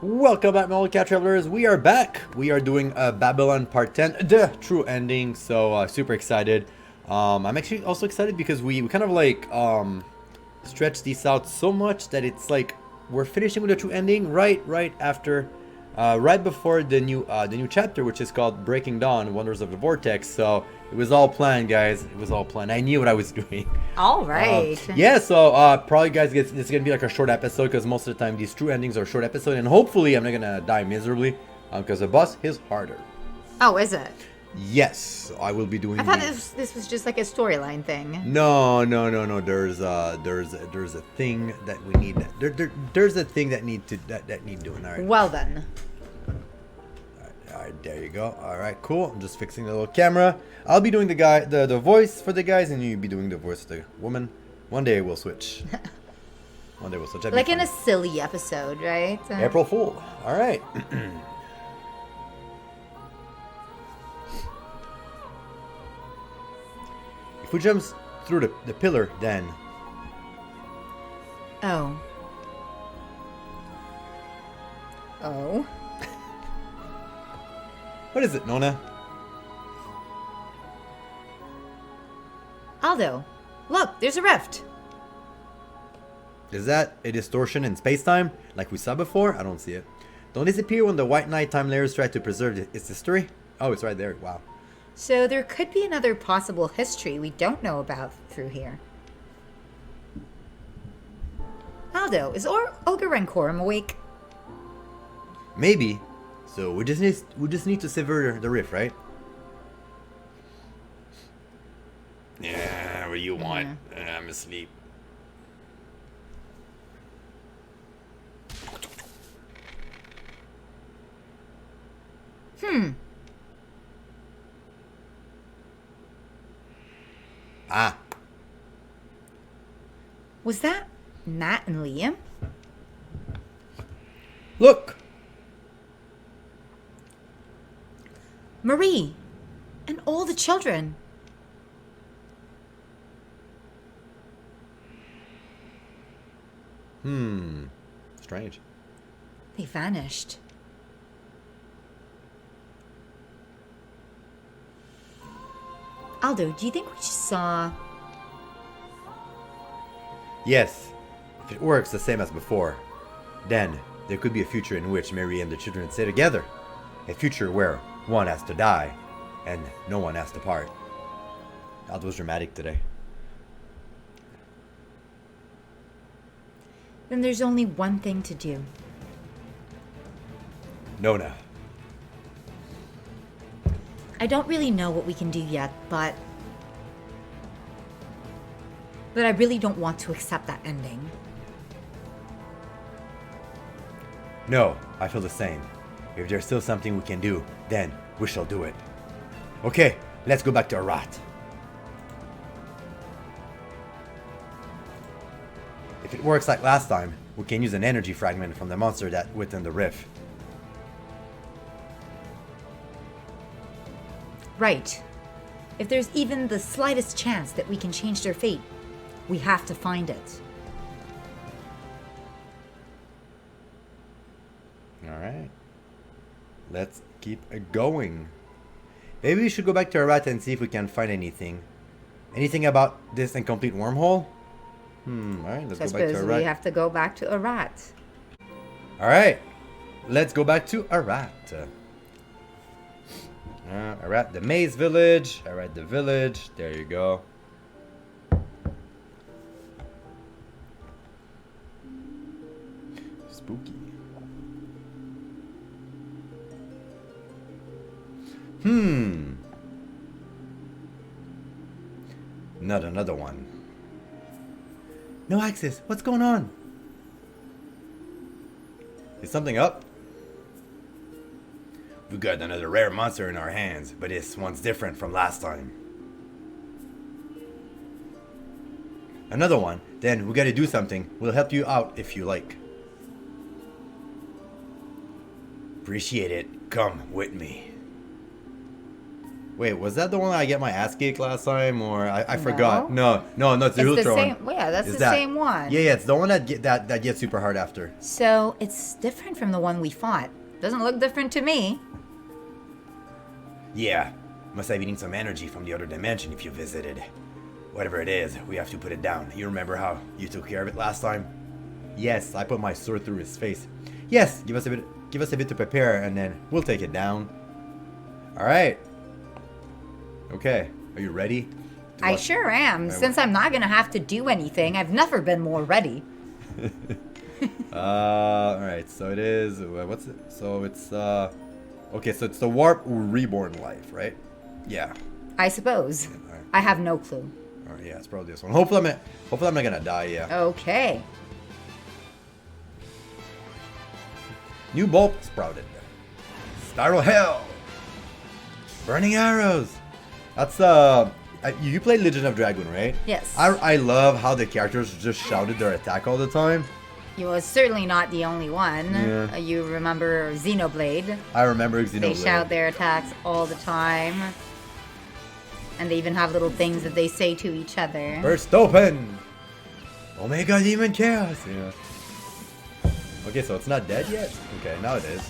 Welcome back, my old cat travelers. We are back. We are doing Babylon Part 10, the true ending. So super excited. I'm actually also excited because we kind of like stretched these out so much that it's like we're finishing with the true ending right after, right before the new chapter, which is called Breaking Dawn: Wonders of the Vortex. So it was all planned, guys. It was all planned. I knew what I was doing. All right. Yeah, so probably guys, this is gonna be like a short episode because most of the time these true endings are short episode, and hopefully I'm not gonna die miserably because the boss is harder. Oh, is it? Yes, I will be doing. I thought this was just like a storyline thing. No. There's a thing that we need. There's a thing that need doing. All right. Well then. All right, there you go. All right, cool. I'm just fixing the little camera. I'll be doing the voice for the guys, and you'll be doing the voice of the woman. One day we'll switch. One day we'll switch. Like in a silly episode, right? April Fool. All right. If we jump through the pillar, then... Oh. Oh? What is it, Nona? Aldo, look, there's a rift. Is that a distortion in space-time, like we saw before? I don't see it. Don't disappear when the white nighttime layers try to preserve its history? Oh, it's right there. Wow. So there could be another possible history we don't know about through here. Aldo, is Olga Rencorum awake? Maybe. So we just need to sever the rift, right? Yeah, what do you want? I'm asleep. Ah. Was that Matt and Liam? Look! Marie! And all the children. Strange. They vanished. Aldo, do you think we just saw... Yes. If it works the same as before, then there could be a future in which Mary and the children stay together. A future where one has to die and no one has to part. That was dramatic today. Then there's only one thing to do. Nona. I don't really know what we can do yet, but I really don't want to accept that ending. No, I feel the same. If there's still something we can do, then we shall do it. Okay, let's go back to Arat. If it works like last time, we can use an energy fragment from the monster that within the rift. Right. If there's even the slightest chance that we can change their fate, we have to find it. Alright. Let's keep going. Maybe we should go back to Arat and see if we can find anything. Anything about this incomplete wormhole? Alright, let's So I go back to suppose Arat. we have to go back to Arat. Alright. Let's go back to Arat. Arat, the maze village. Arat, the village. There you go. Spooky. Not another one. No access. What's going on? Is something up? We got another rare monster in our hands, but this one's different from last time. Another one? Then we gotta do something. We'll help you out if you like. Appreciate it. Come with me. Wait, was that the one I get my ass kicked last time, or I forgot? No, it's the It's the Ultra same. one. Well, yeah, that's Is the that- same one. Yeah, it's the one that gets super hard after. So it's different from the one we fought. Doesn't look different to me. Yeah, must have eaten some energy from the other dimension if you visited. Whatever it is, we have to put it down. You remember how you took care of it last time? Yes, I put my sword through his face. Yes, give us a bit to prepare, and then we'll take it down. All right. Okay, are you ready? I sure am. Since I'm not gonna have to do anything, I've never been more ready. All right. So it is. What's it? So it's okay. So it's the warp reborn life, right? Yeah. I suppose. All right. I have no clue. All right. Yeah, it's probably this one. Hopefully I'm not gonna die. Yeah. Okay. New bulb sprouted. Spiral hell. Burning arrows. That's you played Legend of Dragoon, right? Yes. I love how the characters just shouted their attack all the time. You was certainly not the only one. Yeah. You remember Xenoblade? I remember Xenoblade. They shout their attacks all the time. And they even have little things that they say to each other. Burst open! Omega Demon Chaos! Yeah. Okay, so it's not dead yet? Okay, now it is.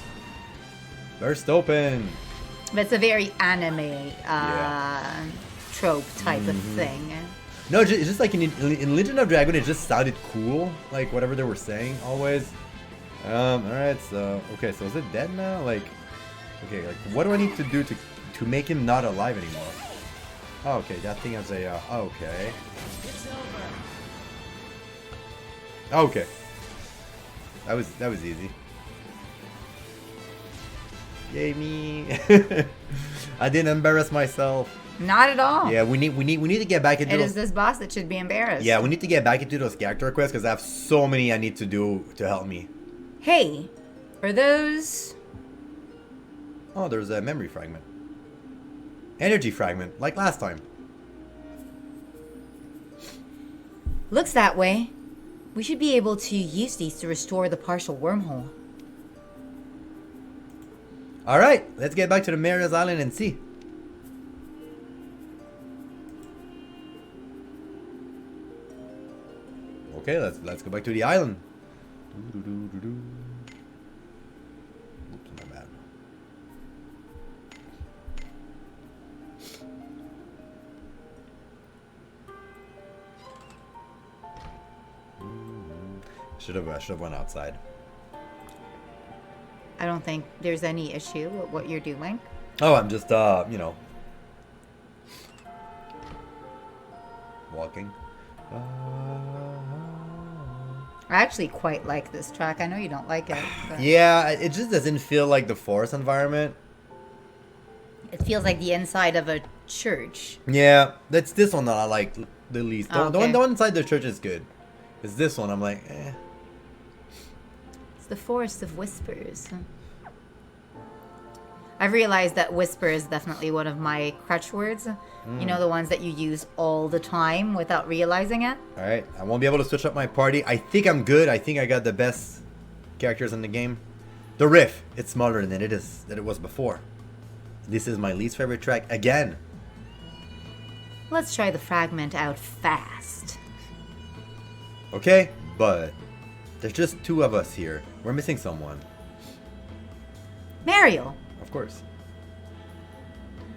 Burst open! But it's a very anime trope type of thing. No, it's just like in Legend of Dragoon, it just sounded cool. Like, whatever they were saying, always. Alright, so... Okay, so is it dead now? Like... Okay, like, what do I need to do to make him not alive anymore? Oh, okay, that thing has a... okay. Okay. That was easy. Yay me! I didn't embarrass myself. Not at all. Yeah, we need to get back into. It is this boss that should be embarrassed. Yeah, we need to get back into those character quests because I have so many I need to do to help me. Hey, are those? Oh, there's a memory fragment. Energy fragment, like last time. Looks that way. We should be able to use these to restore the partial wormhole. Alright, let's get back to the Maria's Island and see. Okay, let's go back to the island. Oops, my bad. Should have went outside. I don't think there's any issue with what you're doing. Oh, I'm just you know, walking. I actually quite like this track. I know you don't like it. But Yeah, it just doesn't feel like the forest environment. it feels like the inside of a church. Yeah, that's this one that I like the least. Oh, The okay. one inside the church is good. It's this one I'm like, eh. It's the Forest of Whispers. I've realized that whisper is definitely one of my crutch words. You know, the ones that you use all the time without realizing it. All right, I won't be able to switch up my party. I think I'm good. I think I got the best characters in the game. The riff, it's smaller than it was before. This is my least favorite track again. Let's try the fragment out fast. Okay, but there's just two of us here. We're missing someone. Mariel, Of course.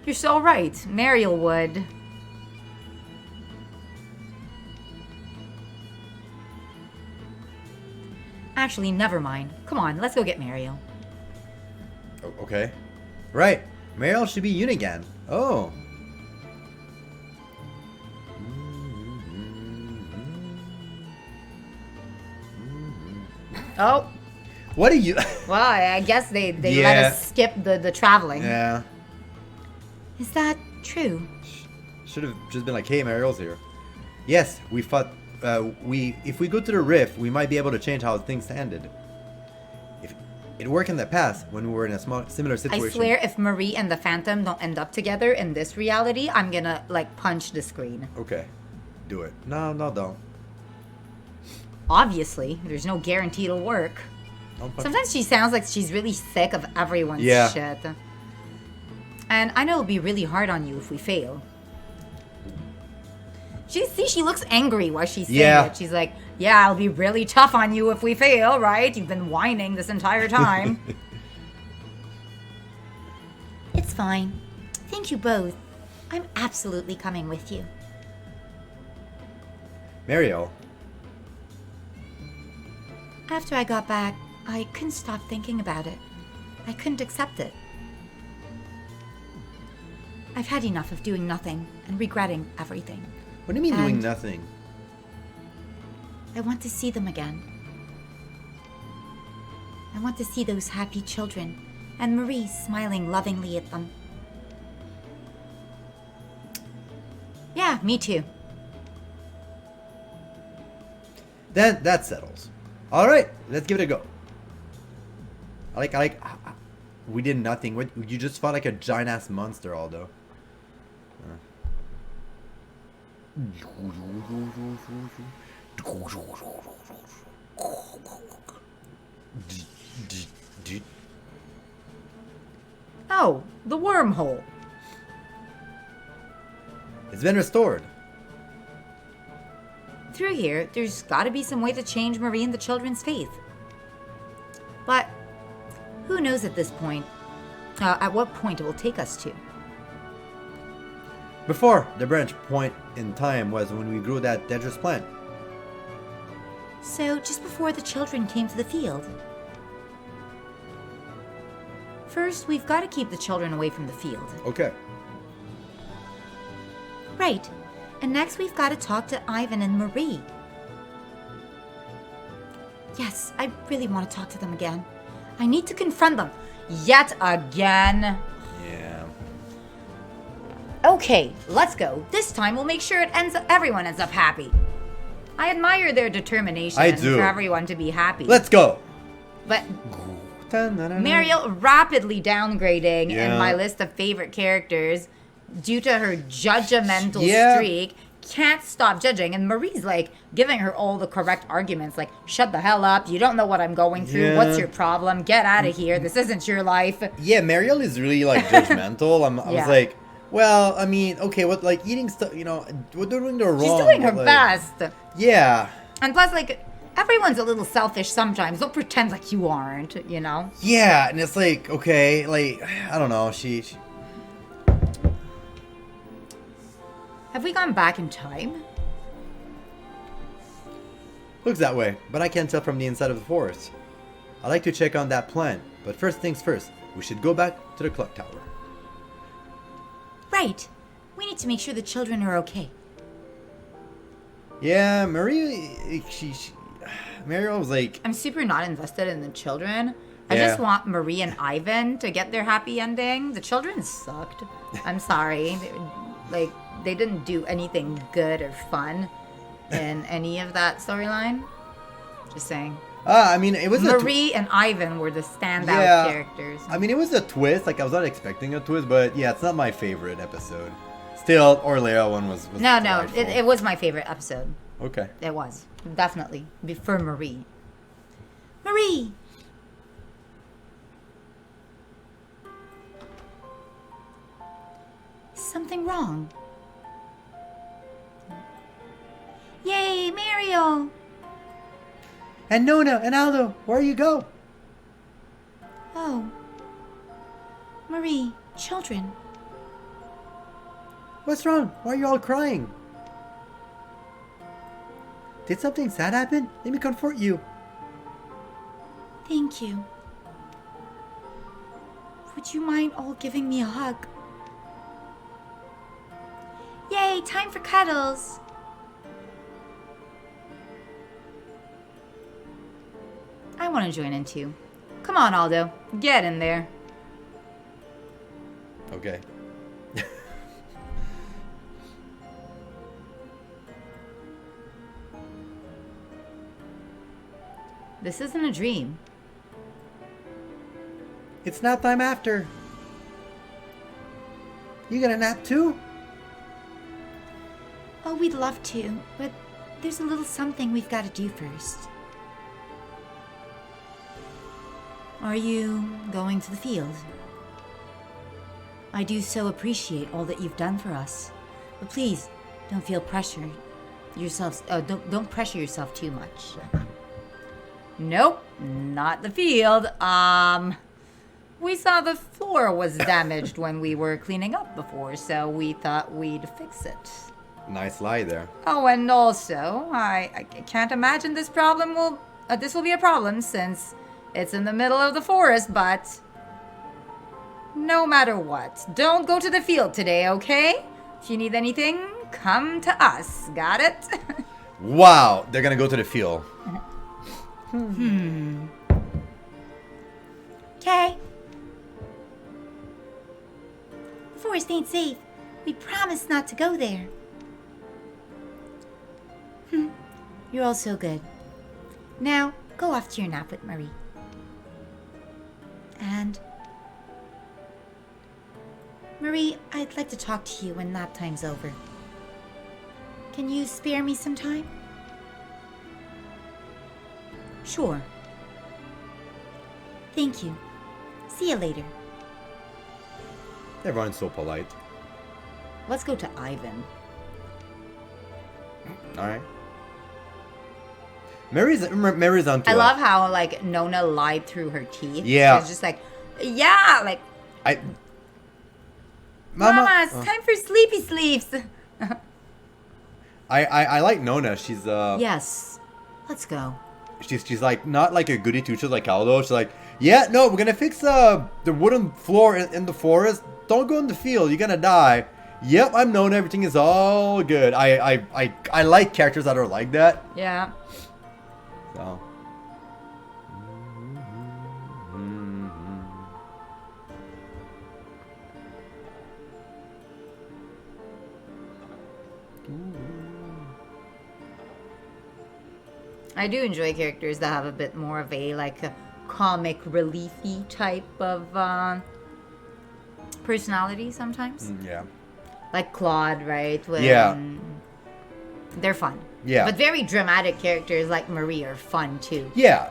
you're so right. Mariel would. Actually, never mind. Come on, let's go get Mariel. Okay. Right. Mariel should be Unigan. Oh. Oh, What are you? well, I guess they let Yeah. us skip the traveling. Yeah. Is that true? Should have just been like, hey, Mariel's here. Yes, we thought if we go to the rift, we might be able to change how things ended. If it worked in the past when we were in a similar I situation. swear, if Marie and the Phantom don't end up together in this reality, I'm gonna, like, punch the screen. Okay, do it. No, don't. Obviously, there's no guarantee it'll work. Don't punch- Sometimes she sounds like she's really sick of everyone's Yeah. shit. And I know it'll be really hard on you if we fail. She looks angry while she's saying it. She's like, yeah, it'll be really tough on you if we fail, right? You've been whining this entire time. It's fine. Thank you both. I'm absolutely coming with you. Mariel. After I got back, I couldn't stop thinking about it. I couldn't accept it. I've had enough of doing nothing and regretting everything. What do you mean doing nothing? I want to see them again. I want to see those happy children and Marie smiling lovingly at them. Yeah, me too. Then that settles. All right, let's give it a go. We did nothing. What, you just fought like a giant ass monster, Aldo. Oh, the wormhole. It's been restored. Through here, there's got to be some way to change Marie and the children's faith. But who knows at this point, at what point it will take us to. Before, the branch point in time was when we grew that dangerous plant. So, just before the children came to the field. First, we've got to keep the children away from the field. Okay. Right. And next we've got to talk to Ivan and Marie. Yes, I really want to talk to them again. I need to confront them. Yet again. Yeah. Okay, let's go. This time we'll make sure everyone ends up happy. I admire their determination I do. for everyone to be happy. Let's go. But Mariel rapidly downgrading in my list of favorite characters due to her judgmental streak. Can't stop judging. And Marie's like giving her all the correct arguments, like, shut the hell up, you don't know what I'm going through, what's your problem, get out of here, this isn't your life. Yeah, Mariel is really like judgmental. I was like, well, I mean, okay, what, like eating stuff, you know, we're doing the wrong. She's doing her best. Yeah. And plus, like, everyone's a little selfish sometimes. Don't pretend like you aren't, you know? Yeah, and it's like, okay, like, I don't know, she... Have we gone back in time? Looks that way, but I can't tell from the inside of the forest. I'd like to check on that plant, but first things first, we should go back to the clock tower. Right. We need to make sure the children are okay. Yeah, Mariel was like... I'm super not invested in the children. I just want Marie and Ivan to get their happy ending. The children sucked. I'm sorry. They didn't do anything good or fun in any of that storyline. Just saying. I mean, it was Marie and Ivan were the standout characters. I mean, it was a twist. Like, I was not expecting a twist, but yeah, it's not my favorite episode. Still, Orleo one was No, delightful. it was my favorite episode. Okay. It was. Definitely. For Marie. Marie! Is something wrong? Yay, Mariel! And Nona and Aldo, where you go? Oh. Marie, children. What's wrong? Why are you all crying? Did something sad happen? Let me comfort you. Thank you. Would you mind all giving me a hug? Yay, time for cuddles! I want to join in too. Come on, Aldo. Get in there. Okay. This isn't a dream. It's nap time after. You gonna nap too? Oh, we'd love to, but there's a little something we've got to do first. Are you going to the field? I do so appreciate all that you've done for us. But please, don't feel pressured yourselves. Don't pressure yourself too much. Nope, not the field. We saw the floor was damaged when we were cleaning up before, so we thought we'd fix it. Nice lie there. Oh, and also, I can't imagine this will be a problem since it's in the middle of the forest, but no matter what, don't go to the field today, okay? If you need anything, come to us. Got it? Wow, they're gonna go to the field. Okay. The forest ain't safe. We promised not to go there. You're all so good. Now, go off to your nap with Marie. And... Marie, I'd like to talk to you when nap time's over. Can you spare me some time? Sure. Thank you. See you later. Everyone's so polite. Let's go to Ivan. Alright. Mary's onto I it. love how, like, Nona lied through her teeth. Yeah. She's just like, yeah, like... Mama, it's time for sleepy sleeps. I like Nona. She's Yes. Let's go. She's like not like a goody two shoes like Aldo. She's like, yeah, no, we're gonna fix the wooden floor in the forest. Don't go in the field. You're gonna die. Yep, I'm Nona. Everything is all good. I like characters that are like that. Yeah. So. I do enjoy characters that have a bit more of a, like, a comic reliefy type of personality sometimes. Yeah. Like Claude, right? When Yeah. They're fun. Yeah. But very dramatic characters like Marie are fun too. Yeah.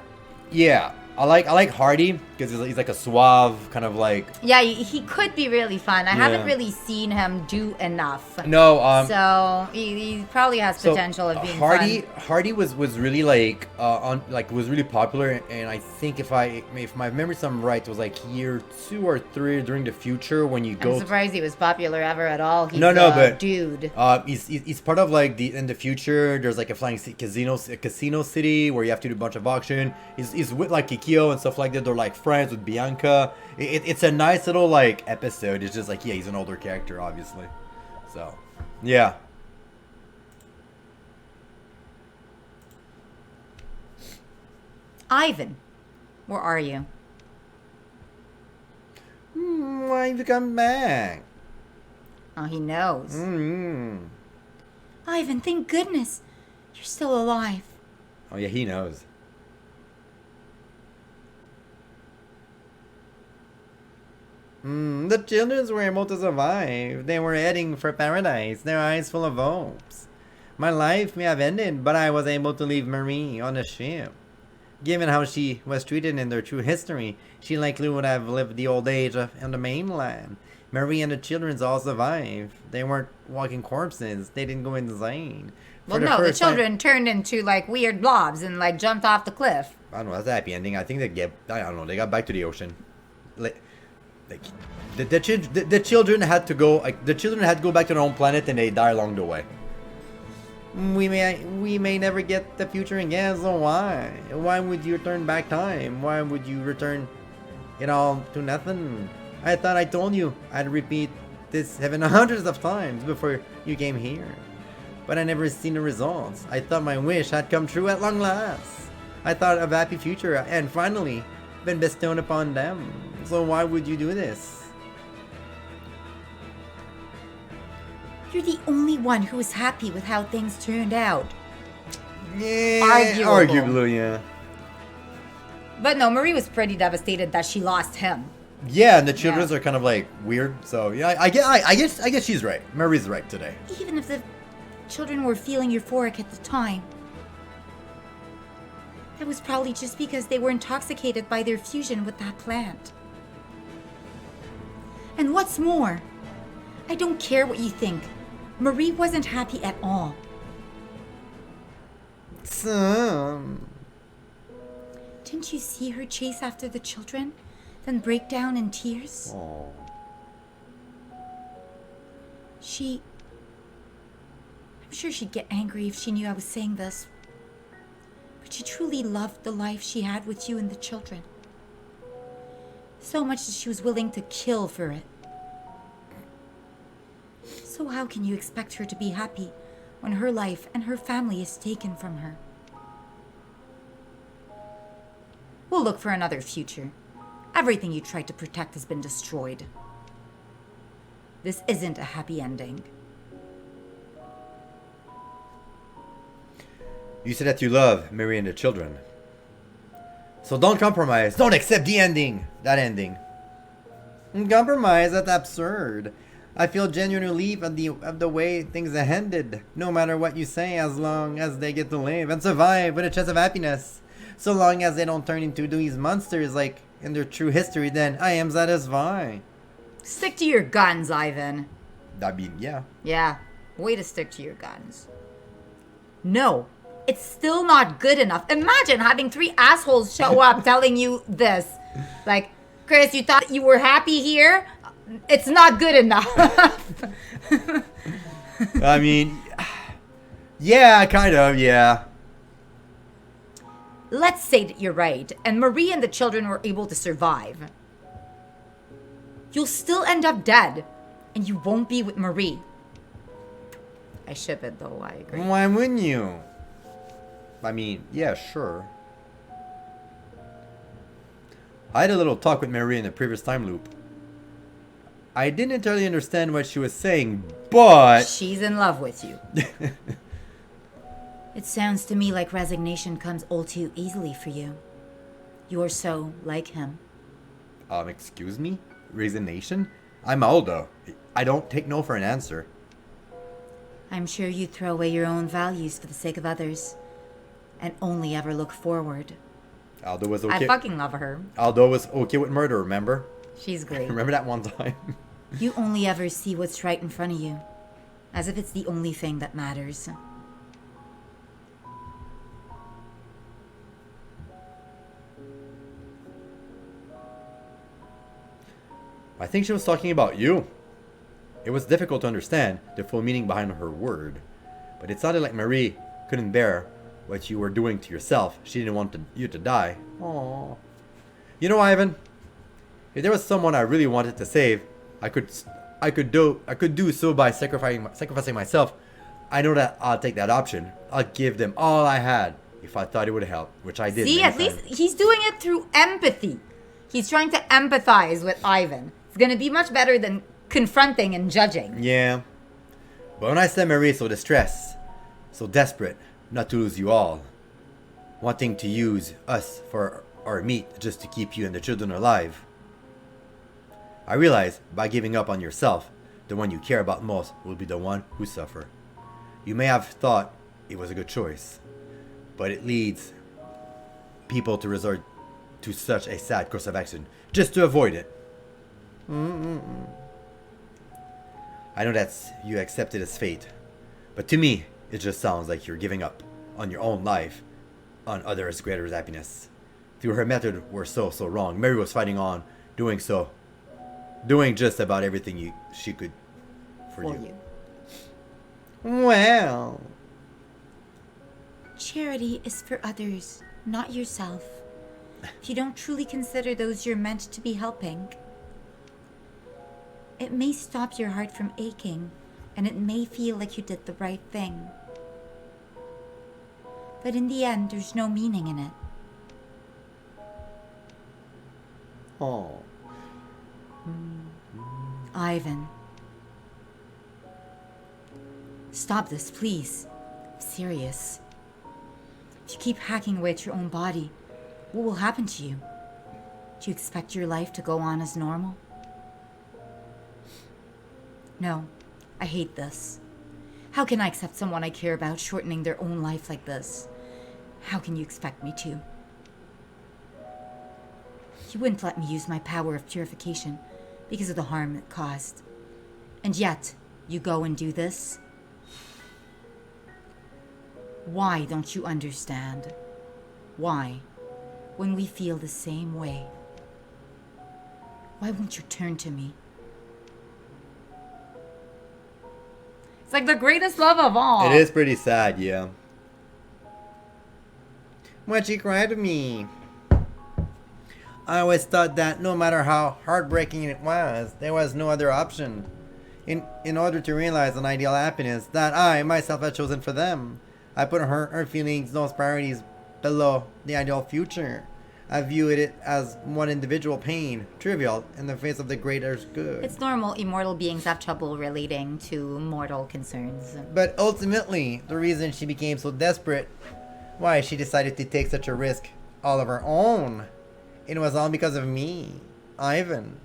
Yeah. I like Hardy because he's like a suave kind of like. Yeah, he could be really fun. I haven't really seen him do enough. No. So he probably has potential of being Hardy. fun. Hardy was really like was really popular, and I think if my memory serves right, it was like year 2 or 3 during the future when you go. I'm surprised he was popular ever at all. He's but dude. He's part of like in the future. There's like a casino city where you have to do a bunch of auction. He's with like Kikyo and stuff like that. They're like friends with Bianca. It's a nice little like episode. It's just like, yeah, he's an older character, obviously. So, yeah. Ivan, where are you? Why have you come back? Oh, he knows. Mm-hmm. Ivan, thank goodness. You're still alive. Oh, yeah, he knows. The children were able to survive. They were heading for paradise, their eyes full of hopes. My life may have ended, but I was able to leave Marie on the ship. Given how she was treated in their true history, she likely would have lived the old age on the mainland. Marie and the children all survived. They weren't walking corpses. They didn't go insane. Well, no, the children turned into, like, weird blobs and, like, jumped off the cliff. I don't know, that's a happy ending. I think they got back to the ocean. The children had to go back to their own planet and they die along the way. We may never get the future again, so why would you turn back time? Why would you return it all to nothing? I thought I told you I'd repeat this heaven hundreds of times before you came here, but I never seen the results. I thought my wish had come true at long last. I thought of a happy future and finally been bestowed upon them. So why would you do this? You're the only one who was happy with how things turned out. Yeah, arguably, yeah. But no, Marie was pretty devastated that she lost him. Yeah, and the children's are kind of like weird. So yeah, I guess she's right. Marie's right today. Even if the children were feeling euphoric at the time, that was probably just because they were intoxicated by their fusion with that plant. And what's more, I don't care what you think. Marie wasn't happy at all. Didn't you see her chase after the children, then break down in tears? Oh. I'm sure she'd get angry if she knew I was saying this. But she truly loved the life she had with you and the children. So much that she was willing to kill for it. So how can you expect her to be happy when her life and her family is taken from her? We'll look for another future. Everything you tried to protect has been destroyed. This isn't a happy ending. You said that you love Mary and the children. So don't compromise. Don't accept the ending. That ending. Compromise? That's absurd. I feel genuine relief at the way things are ended. No matter what you say, as long as they get to live and survive with a chance of happiness. So long as they don't turn into these monsters like in their true history, then I am satisfied. Stick to your guns, Ivan. That'd be, yeah. Yeah, way to stick to your guns. No, it's still not good enough. Imagine having 3 assholes show up telling you this. Like, Chris, you thought you were happy here? It's not good enough. I mean, yeah, kind of, yeah. Let's say that you're right, and Marie and the children were able to survive. You'll still end up dead, and you won't be with Marie. I ship it, though, I agree. Why wouldn't you? I mean, yeah, sure. I had a little talk with Marie in the previous time loop. I didn't entirely understand what she was saying, but... She's in love with you. It sounds to me like resignation comes all too easily for you. You're so like him. Excuse me? Resignation? I'm Aldo. I don't take no for an answer. I'm sure you throw away your own values for the sake of others. And only ever look forward. Aldo was okay. I fucking love her. Aldo was okay with murder, remember? She's great. Remember that one time? You only ever see what's right in front of you. As if it's the only thing that matters. I think she was talking about you. It was difficult to understand the full meaning behind her word. But it sounded like Marie couldn't bear what you were doing to yourself. She didn't want you to die. Aww. You know, Ivan, if there was someone I really wanted to save, I could do so by sacrificing myself. I know that I'll take that option. I'll give them all I had if I thought it would help, which I did. See, at least he's doing it through empathy. He's trying to empathize with Ivan. It's gonna be much better than confronting and judging. Yeah. But when I said Marie so distressed, so desperate not to lose you all, wanting to use us for our meat just to keep you and the children alive, I realized by giving up on yourself, the one you care about most will be the one who suffer. You may have thought it was a good choice, but it leads people to resort to such a sad course of action just to avoid it. I know that's you accepted as fate, but to me, it just sounds like you're giving up on your own life, on others' greater happiness. Through her method were so wrong. Mary was fighting on, doing just about everything she could for you. Well, charity is for others, not yourself. If you don't truly consider those you're meant to be helping, it may stop your heart from aching, and it may feel like you did the right thing. But in the end, there's no meaning in it. oh, Ivan. Stop this, please. I'm serious. If you keep hacking away at your own body, what will happen to you? Do you expect your life to go on as normal? No, I hate this. How can I accept someone I care about shortening their own life like this? How can you expect me to? You wouldn't let me use my power of purification because of the harm it caused. And yet, you go and do this? Why don't you understand? Why, when we feel the same way? Why won't you turn to me? It's like the greatest love of all. It is pretty sad, yeah. Why'd she cry to me? I always thought that no matter how heartbreaking it was, there was no other option. In order to realize an ideal happiness that I myself had chosen for them, I put her feelings, those priorities, below the ideal future. I viewed it as one individual pain, trivial, in the face of the greater good. It's normal immortal beings have trouble relating to mortal concerns. But ultimately, the reason she became so desperate, why she decided to take such a risk all of her own, it was all because of me, Ivan.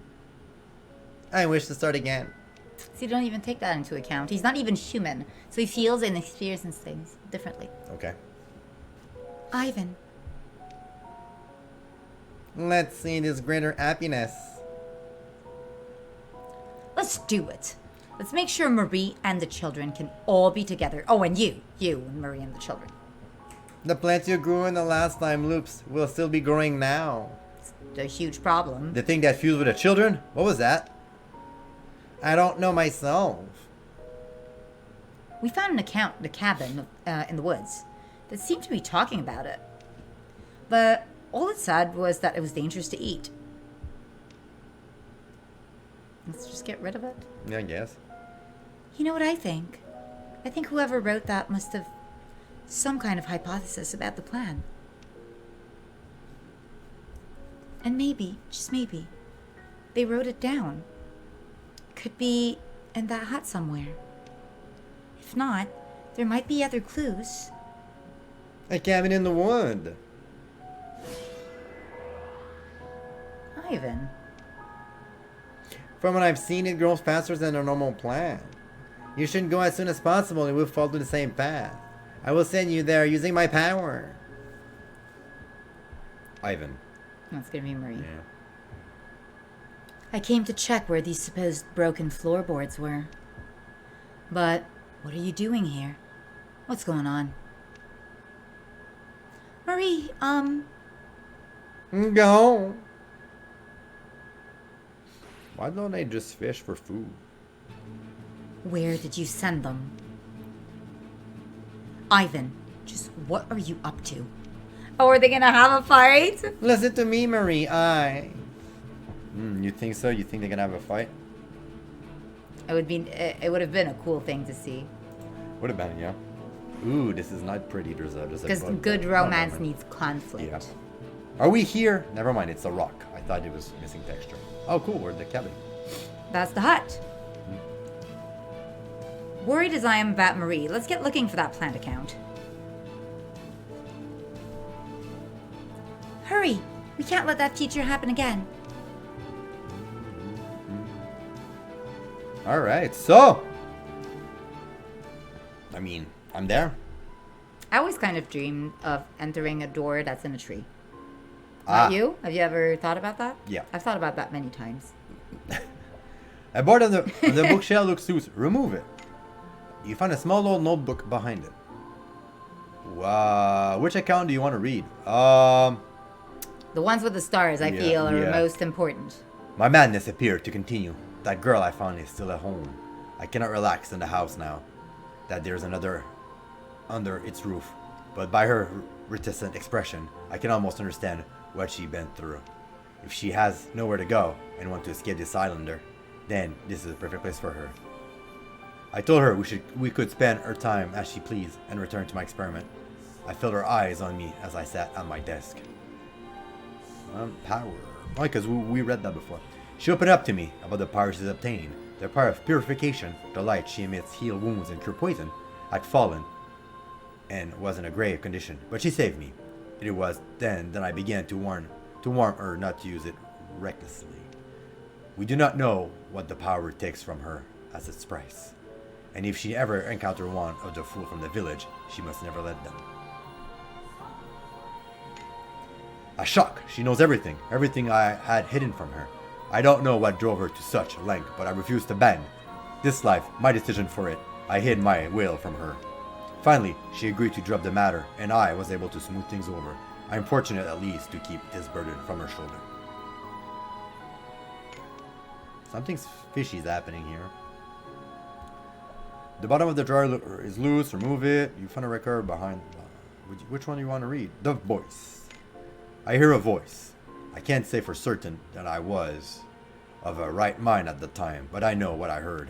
I wish to start again. So you don't even take that into account. He's not even human, so he feels and experiences things differently. Okay. Ivan. Let's see this greater happiness. Let's do it. Let's make sure Marie and the children can all be together. Oh, and you and Marie and the children. The plants you grew in the last time loops will still be growing now. It's a huge problem. The thing that fused with the children? What was that? I don't know myself. We found the cabin in the woods that seemed to be talking about it. But all it said was that it was dangerous to eat. Let's just get rid of it. Yeah, I guess. You know what I think? I think whoever wrote that must have some kind of hypothesis about the plan. And maybe, just maybe, they wrote it down. Could be in that hut somewhere. If not, there might be other clues. A cabin in the wood. Ivan. From what I've seen, it grows faster than a normal plant. You shouldn't go as soon as possible and we'll follow the same path. I will send you there using my power. Ivan. That's gonna be Marie. Yeah. I came to check where these supposed broken floorboards were. But what are you doing here? What's going on? Marie, Go. Why don't they just fish for food? where did you send them? Ivan, just what are you up to? Oh, are they gonna have a fight? Listen to me, Marie. You think so? You think they're gonna have a fight? It would have been a cool thing to see. Would have been, yeah. Ooh, this is not pretty. There's a Because good romance needs conflict. Yeah. Are we here? Never mind, it's a rock. I thought it was missing texture. Oh, cool. We're at the cabin. That's the hut. Worried as I am about Marie, let's get looking for that plant account. Hurry! We can't let that feature happen again. All right, so. I mean, I'm there. I always kind of dreamed of entering a door that's in a tree. Not you? Have you ever thought about that? Yeah. I've thought about that many times. A board on the bookshelf looks loose. Remove it. You find a small old notebook behind it. Which account do you want to read? The ones with the stars, I feel, are most important. My madness appeared to continue. That girl I found is still at home. I cannot relax in the house now that there's another under its roof. But by her reticent expression, I can almost understand what she's been through. If she has nowhere to go and wants to escape this islander, then this is the perfect place for her. I told her we could spend her time as she pleased and return to my experiment. I felt her eyes on me as I sat on my desk. Power. Oh, because we read that before. She opened up to me about the power she's obtained. The power of purification, the light she emits heal wounds and cure poison. I'd fallen and was in a grave condition, but she saved me. It was then that I began to warn her not to use it recklessly. We do not know what the power takes from her as its price. And if she ever encountered one of the fool from the village, she must never let them. A shock. She knows everything I had hidden from her. I don't know what drove her to such length, but I refused to bend. This life, my decision for it, I hid my will from her. Finally, she agreed to drop the matter, and I was able to smooth things over. I am fortunate at least to keep this burden from her shoulder. Something fishy's happening here. The bottom of the drawer is loose. Remove it. You find a record behind. Which one do you want to read? The voice. I hear a voice. I can't say for certain that I was of a right mind at the time, but I know what I heard.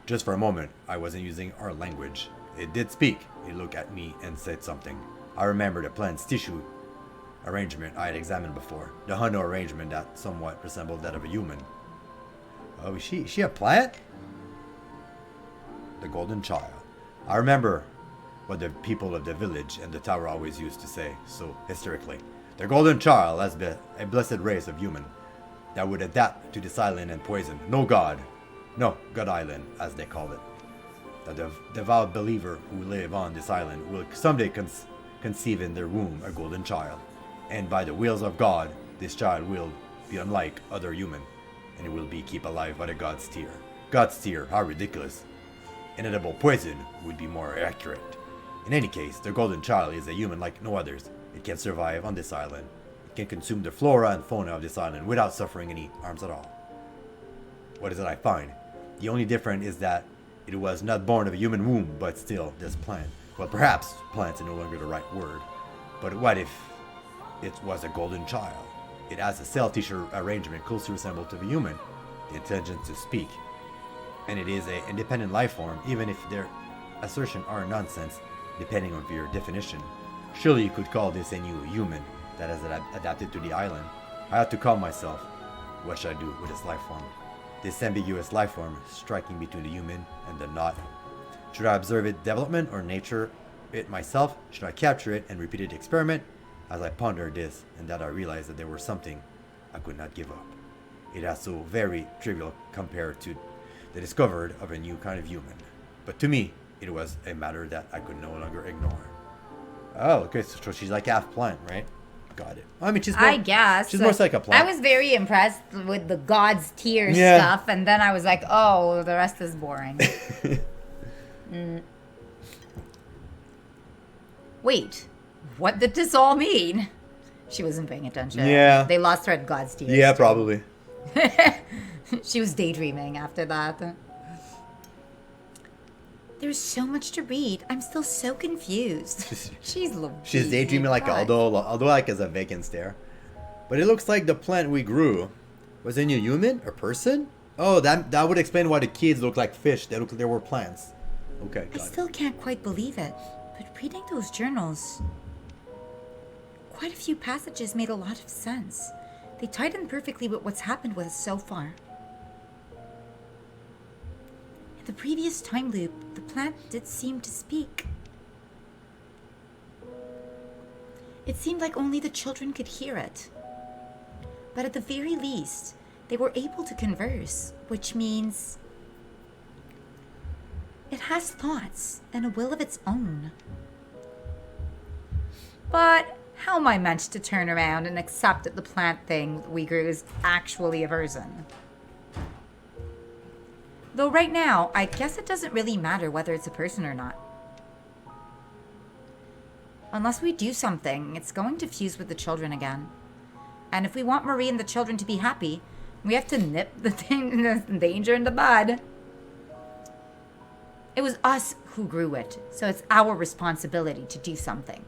Just for a moment, I wasn't using our language. It did speak. It looked at me and said something. I remembered the plant's tissue arrangement I had examined before. The Hundo arrangement that somewhat resembled that of a human. Oh, is she a plant? The golden child. I remember what the people of the village and the tower always used to say, so hysterically. The golden child has been a blessed race of human that would adapt to this island and poison. No, God Island, as they call it. The devout believer who live on this island will someday conceive in their womb a golden child. And by the wills of God, this child will be unlike other human, and it will be kept alive by the God's tear. God's tear, how ridiculous. Inedible poison would be more accurate. In any case, the golden child is a human like no others. It can survive on this island. It can consume the flora and fauna of this island without suffering any harms at all. What is it I find? The only difference is that it was not born of a human womb, but still this plant. Well, perhaps plants are no longer the right word. But what if it was a golden child? It has a cell tissue arrangement closely resembled to the human, the intelligence to speak. And it is an independent life form, even if their assertions are nonsense, depending on your definition. Surely you could call this a new human that has adapted to the island. I have to call myself. What should I do with this life form? This ambiguous life form striking between the human and the not. Should I observe its development or nature it myself? Should I capture it and repeat the experiment? As I pondered this and that, I realized that there was something I could not give up. It is so very trivial compared to the discovery of a new kind of human. But to me, it was a matter that I could no longer ignore. Oh, okay, so she's like half plant, right? Got it. I mean, she's more, I guess. She's more like a plant. I was very impressed with the God's tear stuff, and then I was like, oh, the rest is boring. Wait, what did this all mean? She wasn't paying attention. Yeah. They lost her at God's tears. Yeah, probably. She was daydreaming after that. There's so much to read. I'm still so confused. She's daydreaming like Aldo like as a vacant stare. But it looks like the plant we grew was a new human or person? Oh, that would explain why the kids look like fish. They look like they were plants. Okay, I still can't quite believe it. But reading those journals, quite a few passages made a lot of sense. They tied in perfectly with what's happened with us so far. In the previous time loop, the plant did seem to speak. It seemed like only the children could hear it. But at the very least, they were able to converse, which means it has thoughts and a will of its own. But how am I meant to turn around and accept that the plant thing we grew is actually a person? Though right now, I guess it doesn't really matter whether it's a person or not. Unless we do something, it's going to fuse with the children again. And if we want Marie and the children to be happy, we have to nip the danger in the bud. It was us who grew it, so it's our responsibility to do something.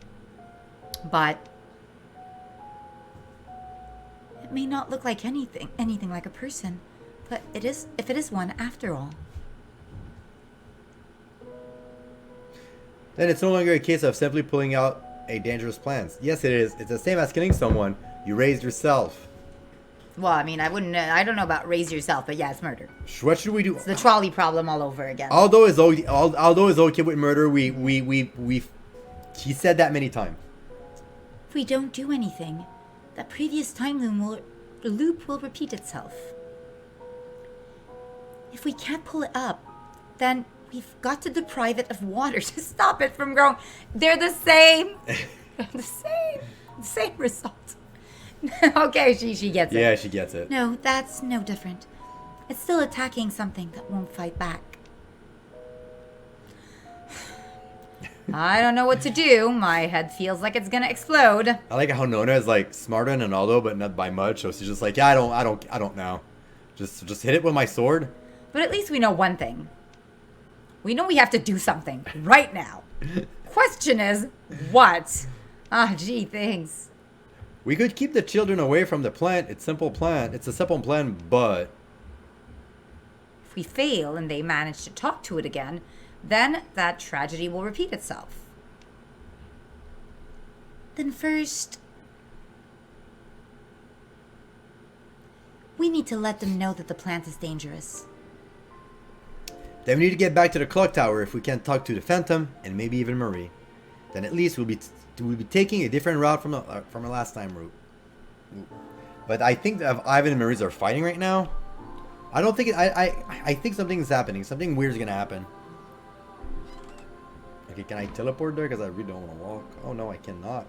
But it may not look like anything like a person, but it is, if it is one after all. Then it's no longer a case of simply pulling out a dangerous plant. Yes, it is. It's the same as killing someone you raised yourself. Well, I mean, I don't know about raise yourself, but yeah, it's murder. What should we do? It's the trolley problem all over again. Although is okay with murder, he said that many times. If we don't do anything, that previous time loop will repeat itself. If we can't pull it up, then we've got to deprive it of water to stop it from growing. They're the same. They're the same. The same result. Okay, she gets it. Yeah, she gets it. No, that's no different. It's still attacking something that won't fight back. I don't know what to do. My head feels like it's gonna explode. I like how Nona is like smarter than Ronaldo, but not by much. So she's just like, yeah, I don't know. Just hit it with my sword. But at least we know one thing. We know we have to do something right now. Question is, what? Gee, thanks. We could keep the children away from the plant. It's a simple plan, but If we fail and they manage to talk to it again, then that tragedy will repeat itself. Then first, we need to let them know that the plant is dangerous. then we need to get back to the clock tower if we can't talk to the Phantom and maybe even Marie. Then at least we'll be taking a different route from our last time route. But I think that Ivan and Marie are fighting right now. I don't think I think something's happening. Something weird's gonna happen. Okay, can I teleport there? Because I really don't want to walk. Oh no, I cannot.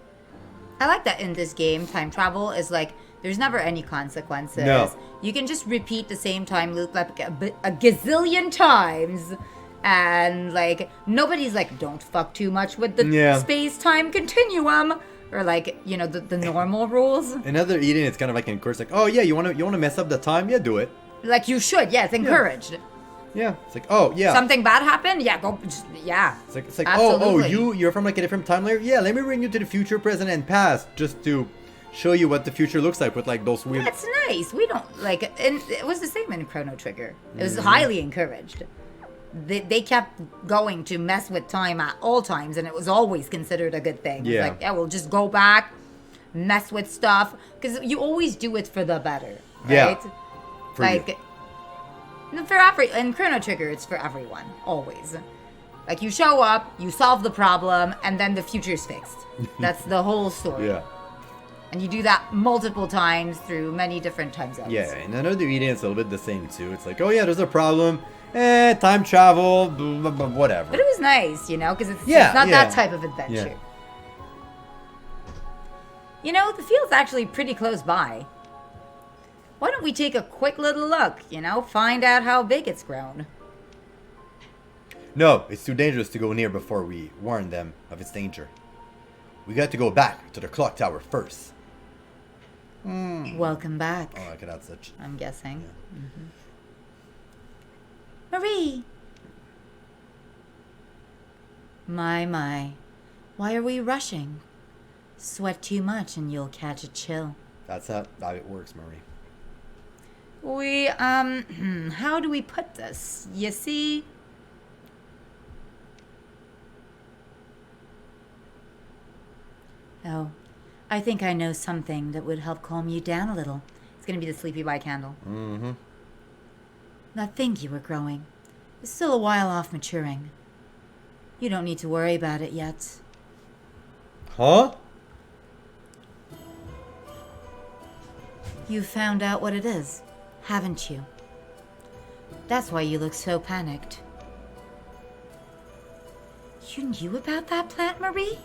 I like that in this game, time travel is like, there's never any consequences. No. You can just repeat the same time loop like a gazillion times. And like, nobody's like, don't fuck too much with the space-time continuum. Or like, you know, the normal rules. Another Eden, it's kind of like encouraged, like, oh yeah, you wanna mess up the time? Yeah, do it. Like you should, yeah, it's encouraged. Yeah, it's like, oh yeah. Something bad happened? Yeah, go, yeah. It's like Absolutely. you're from like a different time layer? Yeah, let me bring you to the future, present, and past, just to show you what the future looks like with like those weird. That's nice. We don't like, and it was the same in Chrono Trigger. It was highly encouraged. They kept going to mess with time at all times, and it was always considered a good thing. Yeah. It's like, yeah, we'll just go back, mess with stuff, because you always do it for the better, right? Yeah. For like, you. in Chrono Trigger, it's for everyone, always. Like, you show up, you solve the problem, and then the future's fixed. That's the whole story. Yeah. And you do that multiple times through many different time zones. Yeah, and another Eden, it's a little bit the same too. It's like, oh yeah, there's a problem. Time travel, whatever. But it was nice, you know, because it's not that type of adventure. Yeah. You know, the field's actually pretty close by. Why don't we take a quick little look, you know, find out how big it's grown? No, it's too dangerous to go near before we warn them of its danger. We got to go back to the clock tower first. Welcome back, Oh, okay, that's such. I'm guessing. Yeah. Marie! My. Why are we rushing? Sweat too much and you'll catch a chill. That's how it works, Marie. How do we put this? You see? Oh, I think I know something that would help calm you down a little. It's gonna be the Sleepy By candle. Mm-hmm. That thing you were growing is still a while off maturing. You don't need to worry about it yet. Huh? You've found out what it is, haven't you? That's why you look so panicked. You knew about that plant, Marie?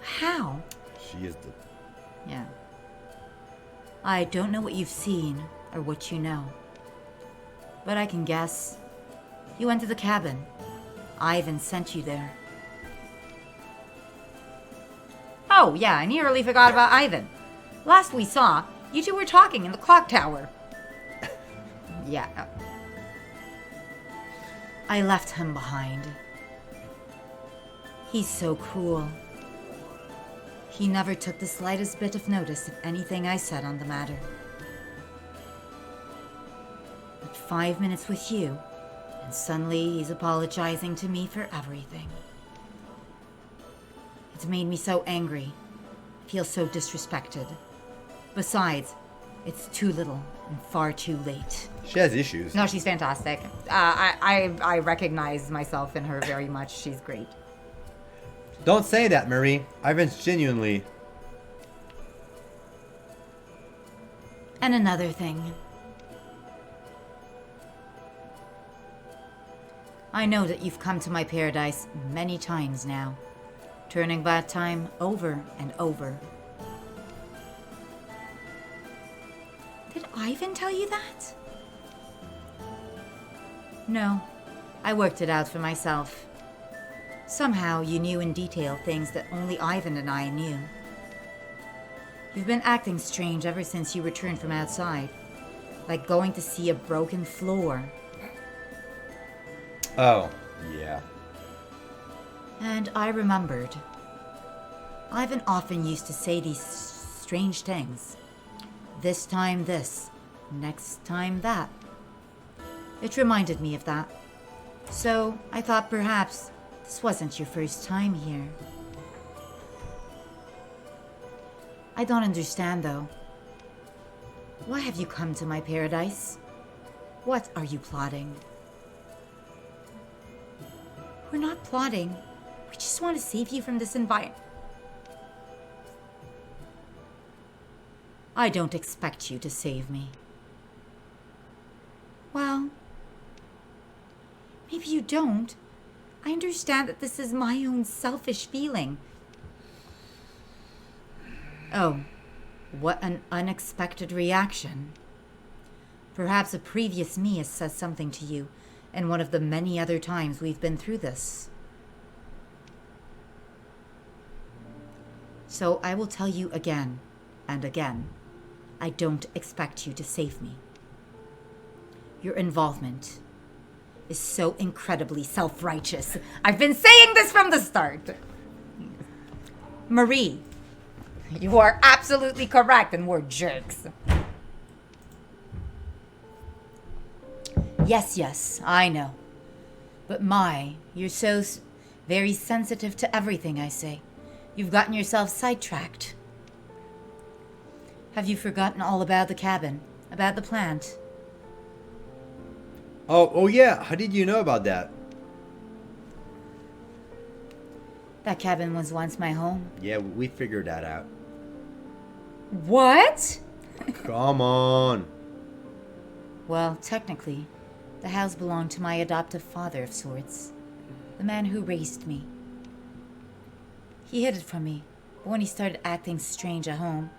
How? She is the... Yeah. I don't know what you've seen or what you know. But I can guess. You went to the cabin. Ivan sent you there. Oh, yeah, I nearly forgot about Ivan. Last we saw, you two were talking in the clock tower. Yeah. I left him behind. He's so cruel. He never took the slightest bit of notice of anything I said on the matter. But 5 minutes with you, and suddenly he's apologizing to me for everything. It's made me so angry. I feel so disrespected. Besides, it's too little and far too late. She has issues. No, she's fantastic. I recognize myself in her very much. She's great. Don't say that, Marie. Ivan's genuinely... And another thing. I know that you've come to my paradise many times now, turning back time over and over. Ivan tell you that? No, I worked it out for myself. Somehow you knew in detail things that only Ivan and I knew. You've been acting strange ever since you returned from outside. Like going to see a broken floor. Oh, yeah. And I remembered. Ivan often used to say these strange things. This time this, next time that. It reminded me of that. So I thought perhaps this wasn't your first time here. I don't understand though. Why have you come to my paradise? What are you plotting? We're not plotting. We just want to save you from this environment. I don't expect you to save me. Well, maybe you don't. I understand that this is my own selfish feeling. Oh, what an unexpected reaction. Perhaps a previous me has said something to you, and one of the many other times we've been through this. So I will tell you again and again, I don't expect you to save me. Your involvement is so incredibly self-righteous. I've been saying this from the start. Marie, you are absolutely correct and we're jerks. Yes, I know. But you're so very sensitive to everything I say. You've gotten yourself sidetracked. Have you forgotten all about the cabin? About the plant? Oh yeah. How did you know about that? That cabin was once my home. Yeah, we figured that out. What? Come on. Well, technically, the house belonged to my adoptive father of sorts. The man who raised me. He hid it from me, but when he started acting strange at home,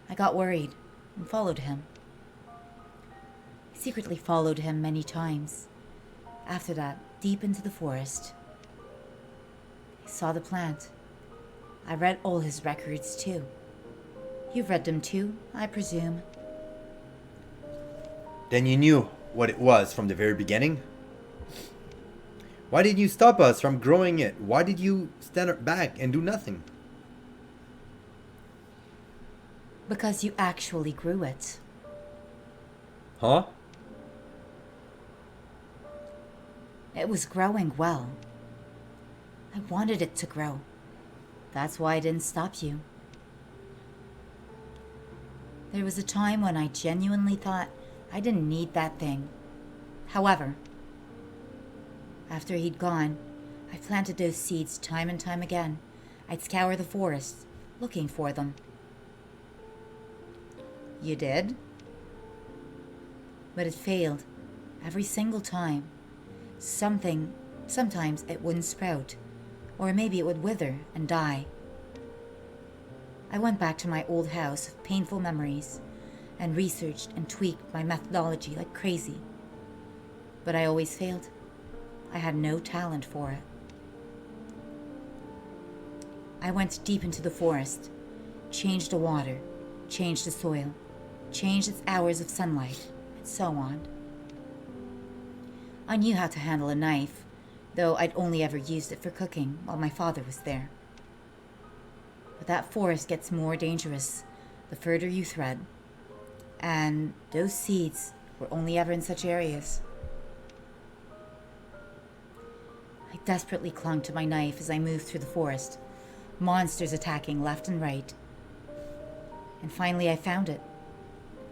I got worried and followed him. I secretly followed him many times. After that, deep into the forest. I saw the plant. I read all his records too. You've read them too, I presume. Then you knew what it was from the very beginning? Why did you stop us from growing it? Why did you stand back and do nothing? Because you actually grew it. Huh? It was growing well. I wanted it to grow. That's why I didn't stop you. There was a time when I genuinely thought I didn't need that thing. However, after he'd gone, I planted those seeds time and time again. I'd scour the forest, looking for them. You did? But it failed every single time. Sometimes it wouldn't sprout, or maybe it would wither and die. I went back to my old house of painful memories and researched and tweaked my methodology like crazy. But I always failed. I had no talent for it. I went deep into the forest, changed the water, changed the soil, changed its hours of sunlight, and so on. I knew how to handle a knife, though I'd only ever used it for cooking while my father was there. But that forest gets more dangerous the further you thread, and those seeds were only ever in such areas. I desperately clung to my knife as I moved through the forest, monsters attacking left and right. And finally I found it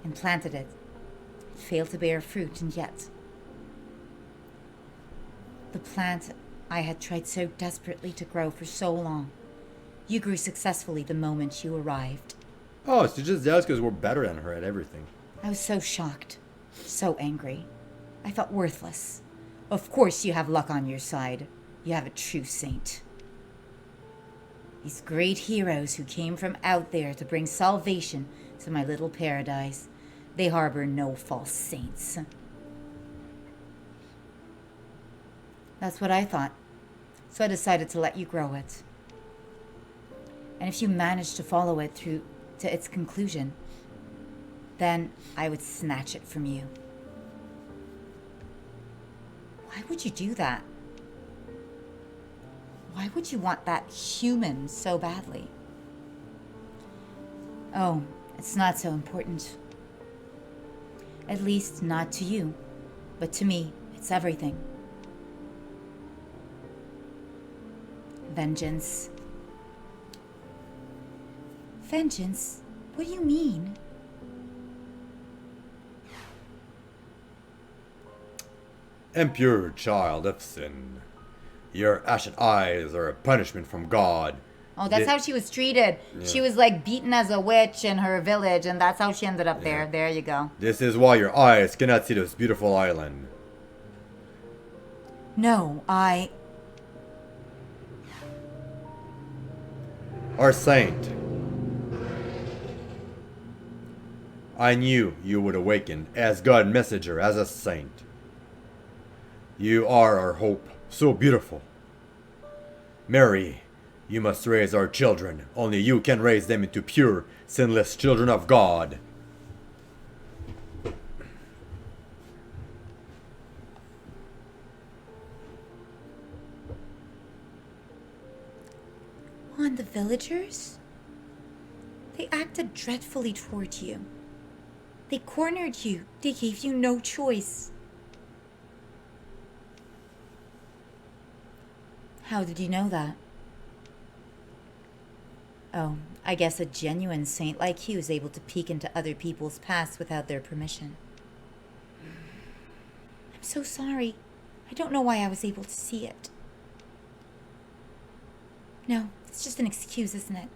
and planted it. It failed to bear fruit, and yet the plant I had tried so desperately to grow for so long, you grew successfully the moment you arrived. Oh, so just jealous because we're better than her at everything. I was so shocked, so angry. I felt worthless. Of course you have luck on your side. You have a true saint. These great heroes who came from out there to bring salvation to my little paradise. They harbor no false saints. That's what I thought. So I decided to let you grow it. And if you manage to follow it through to its conclusion, then I would snatch it from you. Why would you do that? Why would you want that human so badly? Oh, it's not so important. At least not to you, but to me, it's everything. Vengeance. Vengeance? What do you mean? Impure child of sin. Your ashen eyes are a punishment from God. Oh, that's how she was treated. Yeah. She was like beaten as a witch in her village, and that's how she ended up there. There you go. This is why your eyes cannot see this beautiful island. No, Our saint. I knew you would awaken as God messenger, as a saint. You are our hope, so beautiful. Mary, you must raise our children. Only you can raise them into pure, sinless children of God. On the villagers? They acted dreadfully toward you. They cornered you. They gave you no choice. How did you know that? Oh, I guess a genuine saint like you is able to peek into other people's past without their permission. I'm so sorry. I don't know why I was able to see it. No, it's just an excuse, isn't it?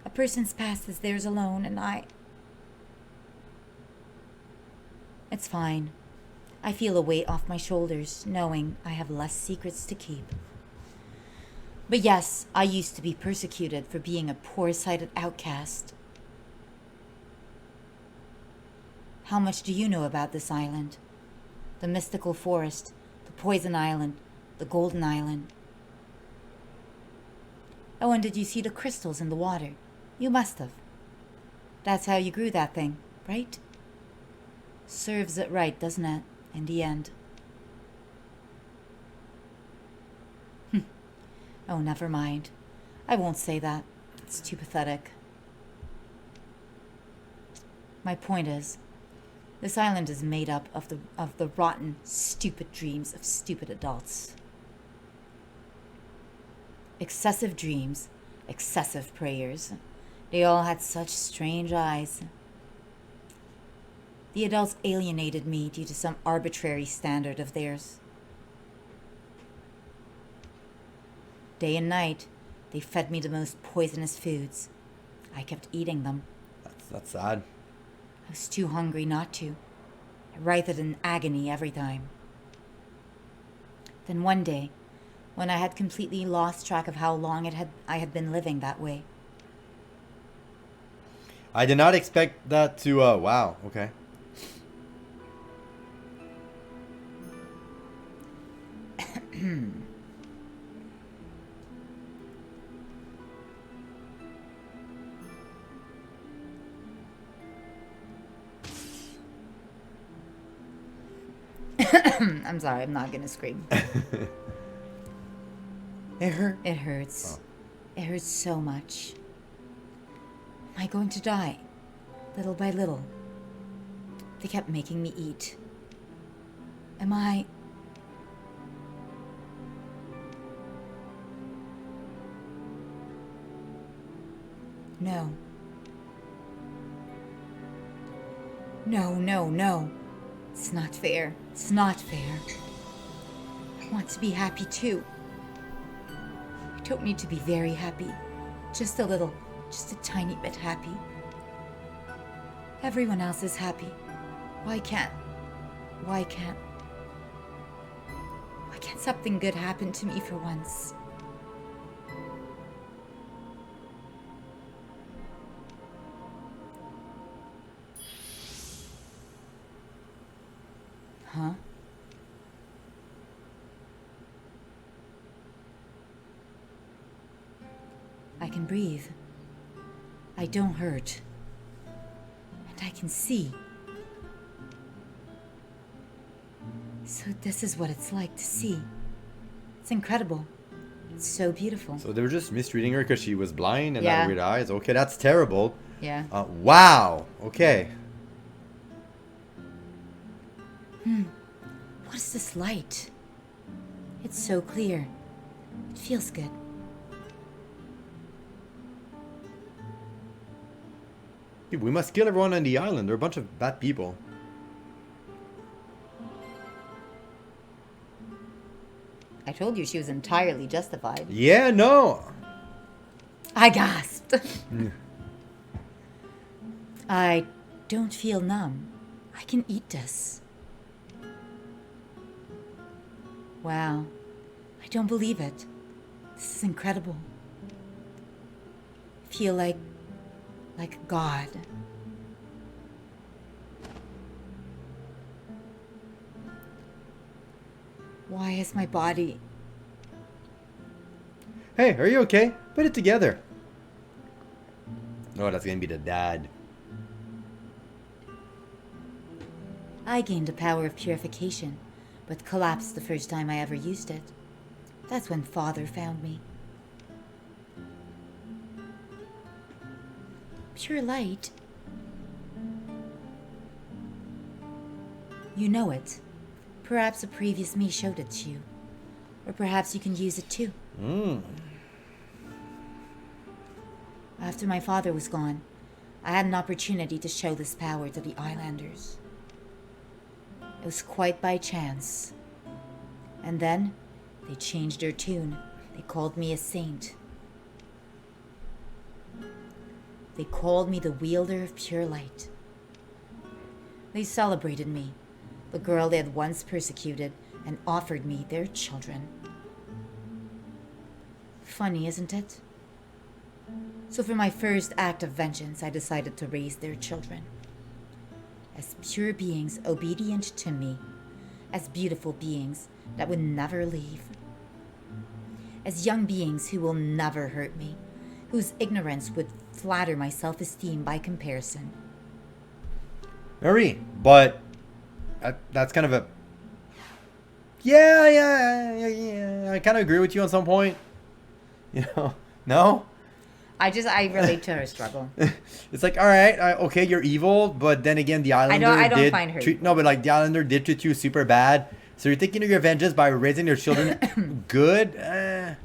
A person's past is theirs alone, and It's fine. I feel a weight off my shoulders, knowing I have less secrets to keep. But yes, I used to be persecuted for being a poor-sighted outcast. How much do you know about this island? The mystical forest, the poison island, the golden island. Oh, and did you see the crystals in the water? You must have. That's how you grew that thing, right? Serves it right, doesn't it, in the end? Oh, never mind. I won't say that. It's too pathetic. My point is, this island is made up of the rotten, stupid dreams of stupid adults. Excessive dreams, excessive prayers. They all had such strange eyes. The adults alienated me due to some arbitrary standard of theirs. Day and night, they fed me the most poisonous foods. I kept eating them. That's sad. I was too hungry not to. I writhed in agony every time. Then one day, when I had completely lost track of how long I had been living that way. I did not expect that to, wow, okay. I'm sorry, I'm not gonna scream. It hurt? It hurts. Oh. It hurts so much. Am I going to die? Little by little. They kept making me eat. Am I... No. No, no, no. It's not fair. It's not fair. I want to be happy too. I don't need to be very happy. Just a little, just a tiny bit happy. Everyone else is happy. Why can't something good happen to me for once? Huh? I can breathe. I don't hurt. And I can see. So this is what it's like to see. It's incredible. It's so beautiful. So they were just mistreating her because she was blind and Yeah. had weird eyes. Okay, that's terrible. Yeah. Wow. Okay. What is this light? It's so clear. It feels good. We must kill everyone on the island. They're a bunch of bad people. I told you she was entirely justified. Yeah, no. I gasped. I don't feel numb. I can eat this. Wow. I don't believe it. This is incredible. I feel like God. Why is my body... Hey, are you okay? Put it together. Oh, that's gonna be the dad. I gained a power of purification, but collapsed the first time I ever used it. That's when Father found me. Pure light. You know it. Perhaps a previous me showed it to you. Or perhaps you can use it too. After my father was gone, I had an opportunity to show this power to the islanders. It was quite by chance. And then, they changed their tune. They called me a saint. They called me the wielder of pure light. They celebrated me, the girl they had once persecuted, and offered me their children. Funny, isn't it? So for my first act of vengeance, I decided to raise their children. As pure beings obedient to me, as beautiful beings that would never leave. As young beings who will never hurt me, whose ignorance would flatter my self-esteem by comparison. Marie, but that's kind of a... Yeah. I kind of agree with you on some point. You know? No? I relate to her struggle. It's like, all right, okay, you're evil, but then again, the Islander I don't find her No, but like the Islander did treat you super bad. So you're taking your vengeance by raising their children good? I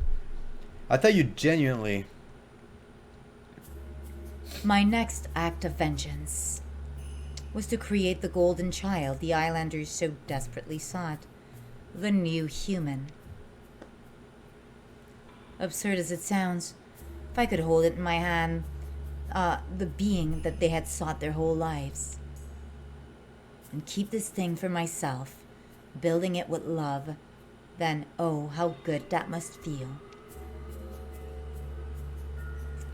thought you genuinely... My next act of vengeance was to create the golden child the islanders so desperately sought. The new human. Absurd as it sounds, if I could hold it in my hand, the being that they had sought their whole lives. And keep this thing for myself, building it with love, then oh, how good that must feel.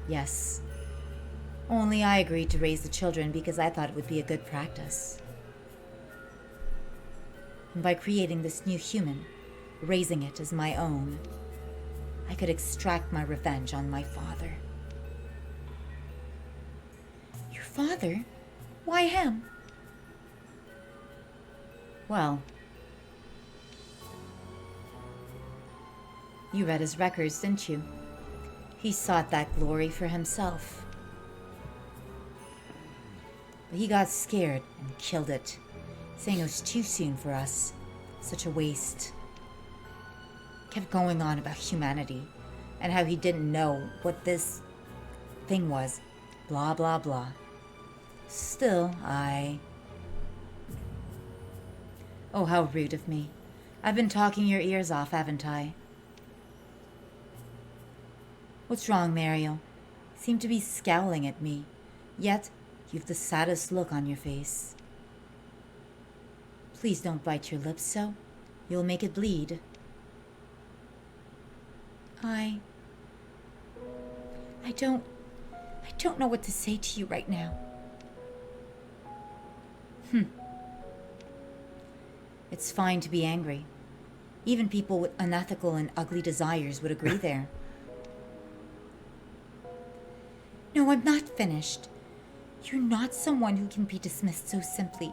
Yes. Only I agreed to raise the children because I thought it would be a good practice. And by creating this new human, raising it as my own, I could extract my revenge on my father. Your father? Why him? Well, you read his records, didn't you? He sought that glory for himself. But he got scared and killed it, saying it was too soon for us. Such a waste. Kept going on about humanity and how he didn't know what this thing was. Blah, blah, blah. Still, Oh, how rude of me. I've been talking your ears off, haven't I? What's wrong, Mariel? You seem to be scowling at me, yet you've the saddest look on your face. Please don't bite your lips so. You'll make it bleed. I don't know what to say to you right now. It's fine to be angry. Even people with unethical and ugly desires would agree there. No, I'm not finished. You're not someone who can be dismissed so simply.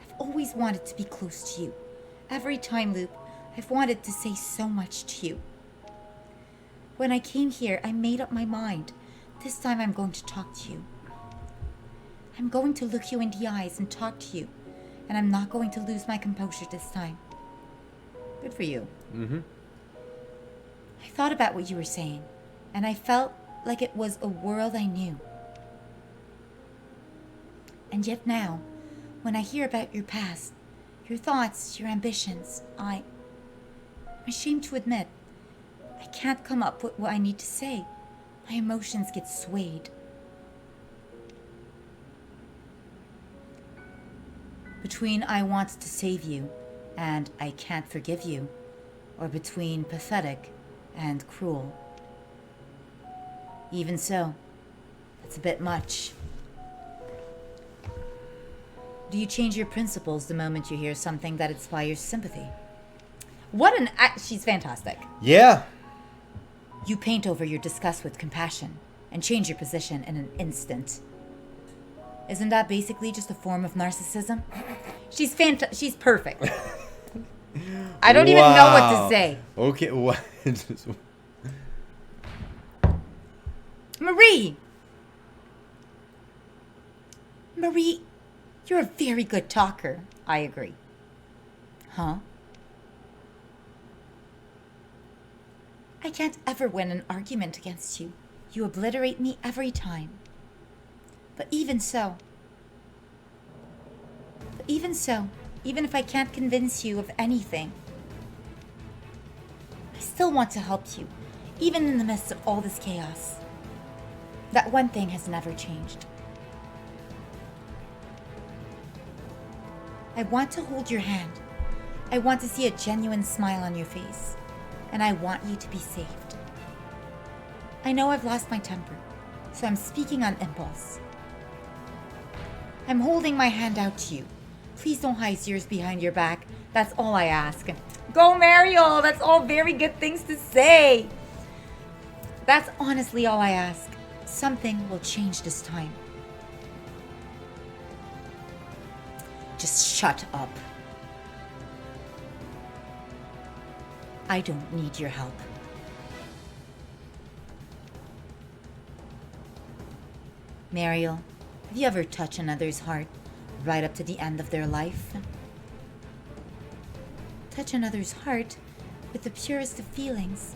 I've always wanted to be close to you. Every time loop, I've wanted to say so much to you. When I came here, I made up my mind. This time I'm going to talk to you. I'm going to look you in the eyes and talk to you. And I'm not going to lose my composure this time. Good for you. Mm-hmm. I thought about what you were saying, and I felt like it was a world I knew. And yet now, when I hear about your past, your thoughts, your ambitions, I'm ashamed to admit, I can't come up with what I need to say. My emotions get swayed. Between I want to save you and I can't forgive you, or between pathetic and cruel. Even so, that's a bit much. Do you change your principles the moment you hear something that inspires sympathy? She's fantastic. Yeah. You paint over your disgust with compassion and change your position in an instant. Isn't that basically just a form of narcissism? She's perfect. I don't even know what to say. Okay, what? Marie, you're a very good talker. I agree. Huh? I can't ever win an argument against you. You obliterate me every time. But even so, even if I can't convince you of anything, I still want to help you, even in the midst of all this chaos. That one thing has never changed. I want to hold your hand. I want to see a genuine smile on your face. And I want you to be saved. I know I've lost my temper, so I'm speaking on impulse. I'm holding my hand out to you. Please don't hide yours behind your back. That's all I ask. Go, Mariel! That's all very good things to say. That's honestly all I ask. Something will change this time. Just shut up. I don't need your help. Mariel, have you ever touched another's heart right up to the end of their life? Touch another's heart with the purest of feelings.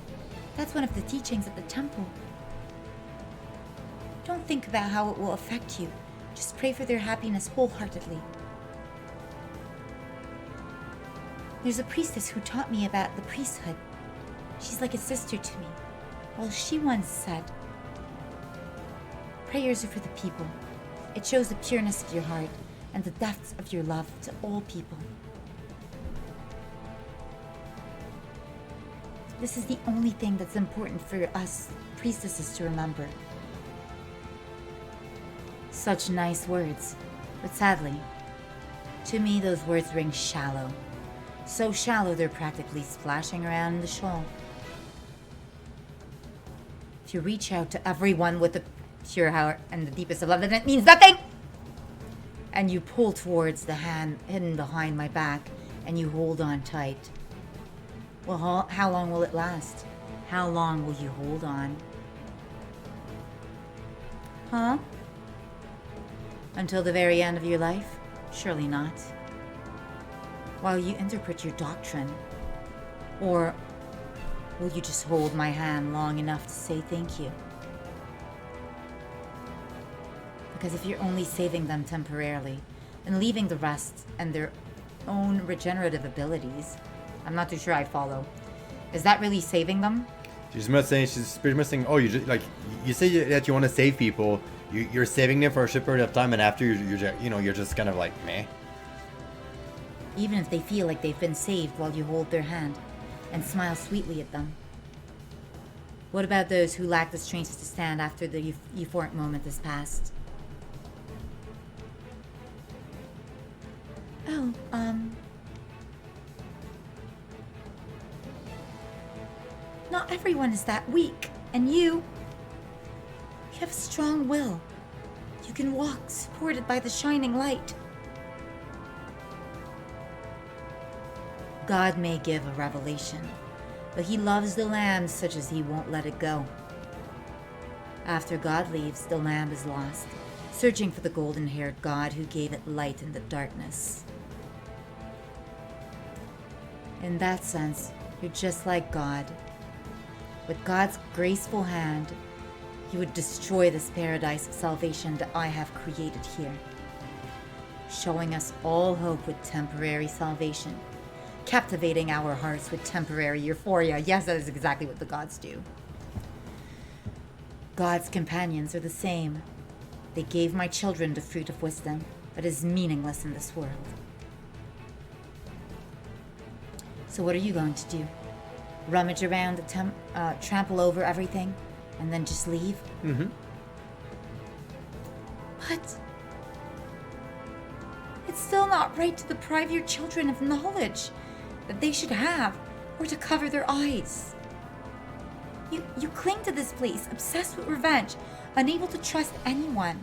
That's one of the teachings at the temple. Don't think about how it will affect you. Just pray for their happiness wholeheartedly. There's a priestess who taught me about the priesthood. She's like a sister to me. Well, she once said, prayers are for the people. It shows the pureness of your heart and the depths of your love to all people. This is the only thing that's important for us priestesses to remember. Such nice words, but sadly, to me those words ring shallow. So shallow they're practically splashing around in the shawl. If you reach out to everyone with the pure heart and the deepest of love, then it means nothing! And you pull towards the hand hidden behind my back, and you hold on tight. Well, how long will it last? How long will you hold on? Huh? Until the very end of your life? Surely not. While you interpret your doctrine? Or will you just hold my hand long enough to say thank you? Because if you're only saving them temporarily and leaving the rest and their own regenerative abilities, I'm not too sure I follow. Is that really saving them? She's pretty much saying, oh, you just, like, you say that you want to save people, you're saving them for a short period of time, and after you're just kind of like, meh. Even if they feel like they've been saved while you hold their hand and smile sweetly at them. What about those who lack the strength to stand after the euphoric moment has passed? Not everyone is that weak, and you have a strong will. You can walk supported by the shining light. God may give a revelation, but he loves the lamb such as he won't let it go. After God leaves, the lamb is lost, searching for the golden-haired God who gave it light in the darkness. In that sense, you're just like God. With God's graceful hand, he would destroy this paradise of salvation that I have created here, showing us all hope with temporary salvation, captivating our hearts with temporary euphoria. Yes, that is exactly what the gods do. God's companions are the same. They gave my children the fruit of wisdom, but is meaningless in this world. So what are you going to do? Rummage around, trample over everything, and then just leave? Mm-hmm. But it's still not right to deprive your children of knowledge that they should have, or to cover their eyes. You cling to this place, obsessed with revenge, unable to trust anyone.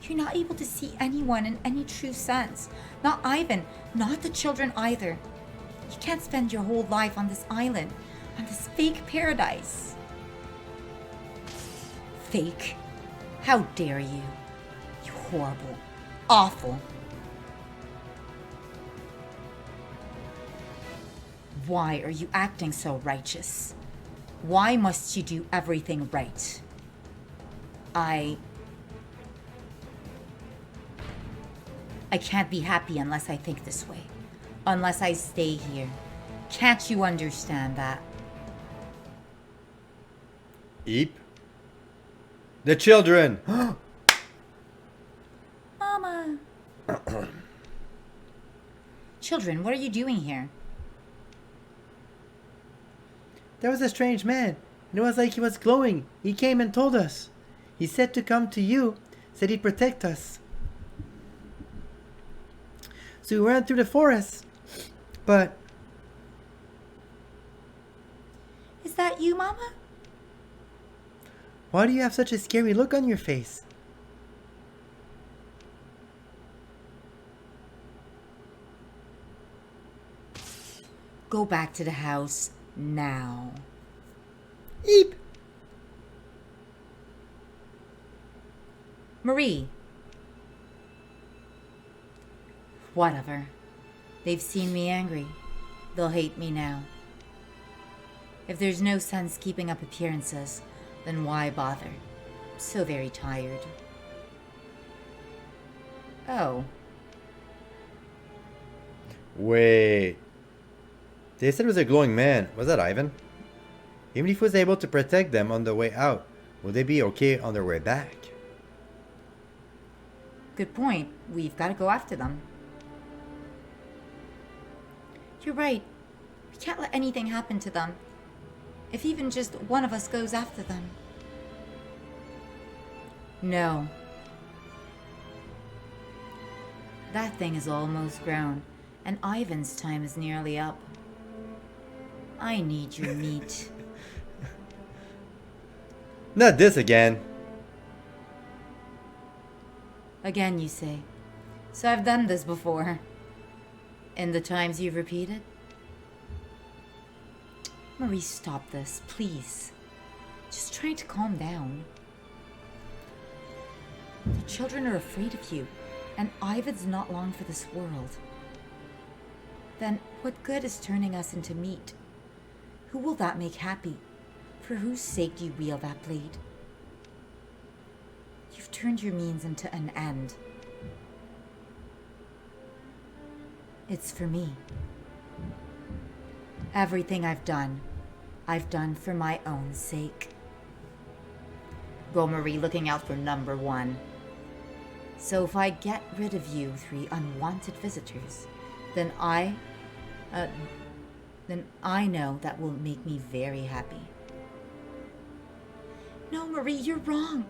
You're not able to see anyone in any true sense. Not Ivan, not the children either. You can't spend your whole life on this island, on this fake paradise. Fake? How dare you? You horrible, awful. Why are you acting so righteous? Why must you do everything right? I can't be happy unless I think this way. Unless I stay here. Can't you understand that? Eep. The children! Mama! Children, what are you doing here? There was a strange man, and it was like he was glowing. He came and told us. He said to come to you, said he'd protect us. So we ran through the forest, but... Is that you, Mama? Why do you have such a scary look on your face? Go back to the house now. Eep! Marie. Whatever. They've seen me angry. They'll hate me now. If there's no sense keeping up appearances, then why bother? I'm so very tired. Oh. Wait. They said it was a glowing man. Was that Ivan? Even if he was able to protect them on the way out, will they be okay on their way back? Good point. We've got to go after them. You're right. We can't let anything happen to them. If even just one of us goes after them. No. That thing is almost grown, and Ivan's time is nearly up. I need your meat. Not this again. Again, you say. So I've done this before. In the times you've repeated? Marie, stop this, please. Just try to calm down. The children are afraid of you, and Ivan's not long for this world. Then what good is turning us into meat? Who will that make happy? For whose sake do you wield that blade? You've turned your means into an end. It's for me. Everything I've done for my own sake. Go, Marie, looking out for number one. So if I get rid of you three unwanted visitors, then I know that will make me very happy. No, Marie, you're wrong.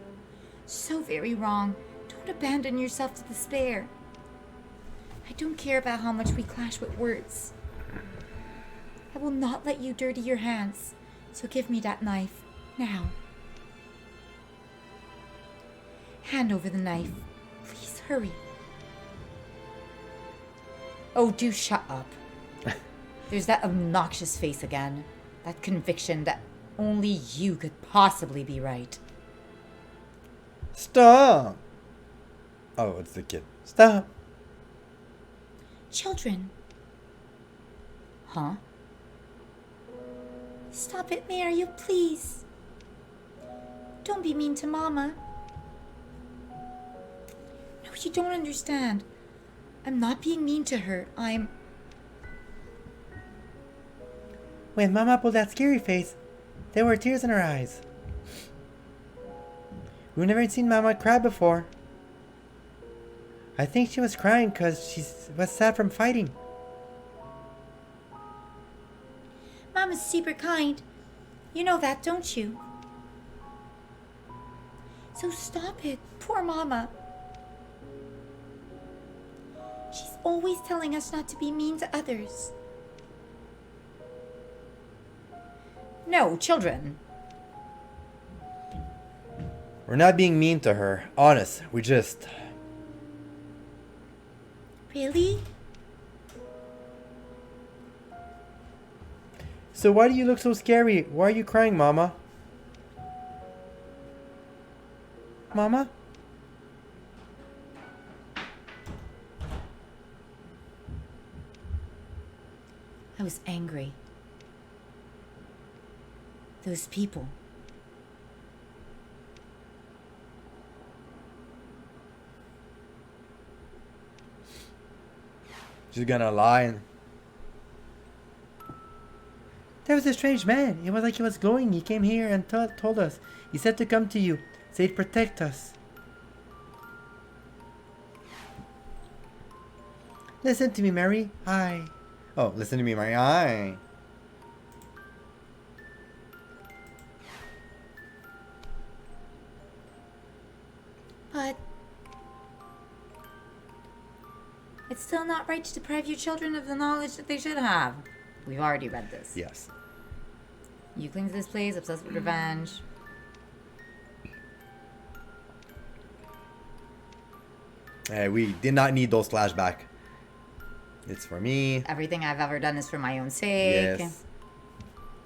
So very wrong. Don't abandon yourself to despair. I don't care about how much we clash with words. I will not let you dirty your hands. So give me that knife. Now. Hand over the knife. Please hurry. Oh, do shut up. There's that obnoxious face again. That conviction that only you could possibly be right. Stop! Oh, it's the kid. Stop! Children. Huh? Stop it, Mario, please. Don't be mean to Mama. No, you don't understand. I'm not being mean to her. When Mama pulled that scary face, there were tears in her eyes. We've never seen Mama cry before. I think she was crying because she was sad from fighting. Mama's super kind. You know that, don't you? So stop it. Poor Mama. She's always telling us not to be mean to others. No, children. We're not being mean to her. Honest, we just... Really? So why do you look so scary? Why are you crying, Mama? Mama? I was angry. Those people. She's gonna lie. There was a strange man. It was like he was glowing. He came here and told us. He said to come to you. Said he'd protect us. Listen to me, Mary. Oh, listen to me, Mary. Aye. But it's still not right to deprive your children of the knowledge that they should have. We've already read this. Yes. You cling to this place, obsessed with revenge. Hey, we did not need those flashback. It's for me. Everything I've ever done is for my own sake. Yes.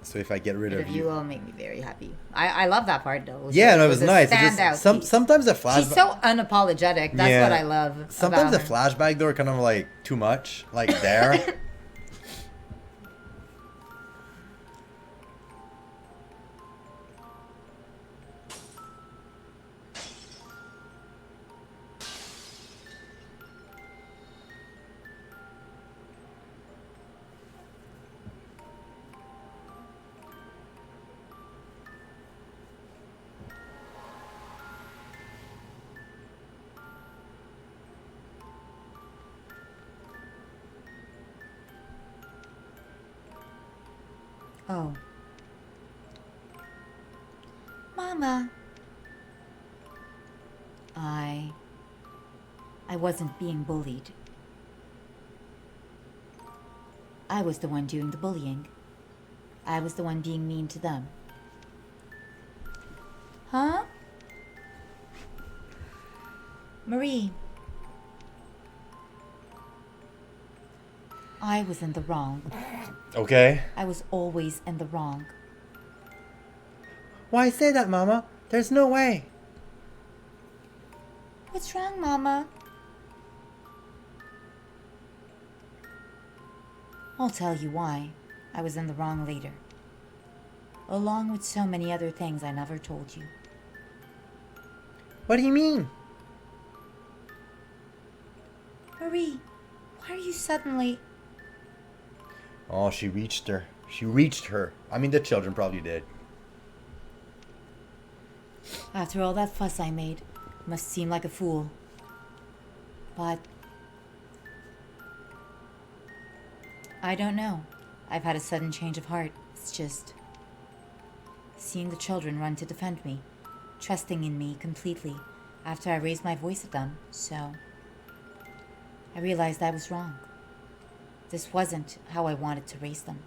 So if I get rid Rid of of you... you will make me very happy. I love that part though. Yeah, no, it was a nice. It standout just, piece. sometimes the flashback... She's so unapologetic. That's Yeah. what I love. Sometimes the about her. flashback though are kind of like too much. Like there. Oh. Mama. I wasn't being bullied. I was the one doing the bullying. I was the one being mean to them. Huh? Marie. I was in the wrong. Okay. I was always in the wrong. Why say that, Mama? There's no way. What's wrong, Mama? I'll tell you why. I was in the wrong later. Along with so many other things I never told you. What do you mean? Marie, why are you suddenly... Oh, she reached her. She reached her. I mean, the children probably did. After all that fuss I made, must seem like a fool. But... I don't know. I've had a sudden change of heart. It's just... seeing the children run to defend me. Trusting in me completely after I raised my voice at them, so... I realized I was wrong. This wasn't how I wanted to raise them.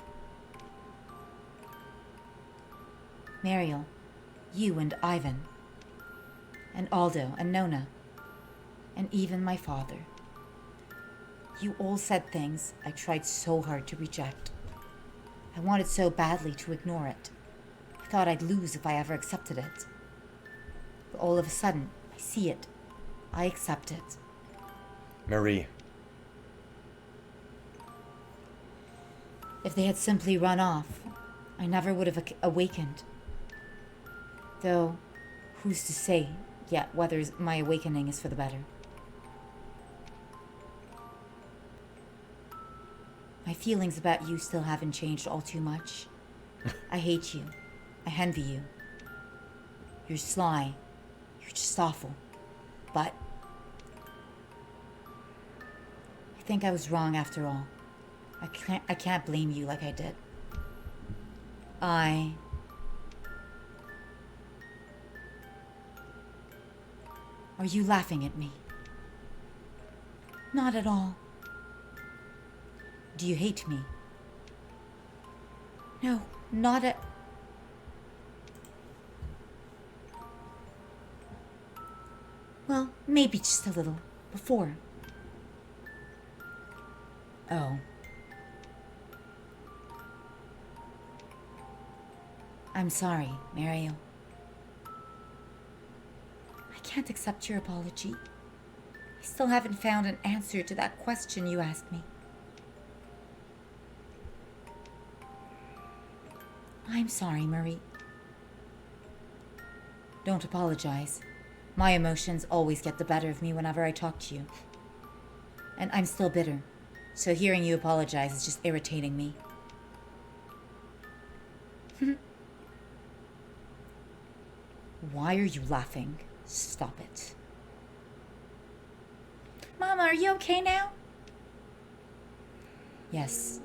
Mariel, you and Ivan, and Aldo and Nona, and even my father. You all said things I tried so hard to reject. I wanted so badly to ignore it. I thought I'd lose if I ever accepted it. But all of a sudden, I see it. I accept it. Marie. If they had simply run off, I never would have awakened. Though, who's to say yet whether my awakening is for the better? My feelings about you still haven't changed all too much. I hate you. I envy you. You're sly. You're just awful. But I think I was wrong after all. I can't blame you like I did. Are you laughing at me? Not at all. Do you hate me? No, not at... Well, maybe just a little. Before. Oh. I'm sorry, Mariel. I can't accept your apology. I still haven't found an answer to that question you asked me. I'm sorry, Marie. Don't apologize. My emotions always get the better of me whenever I talk to you. And I'm still bitter, so hearing you apologize is just irritating me. Why are you laughing? Stop it. Mama, are you okay now? Yes,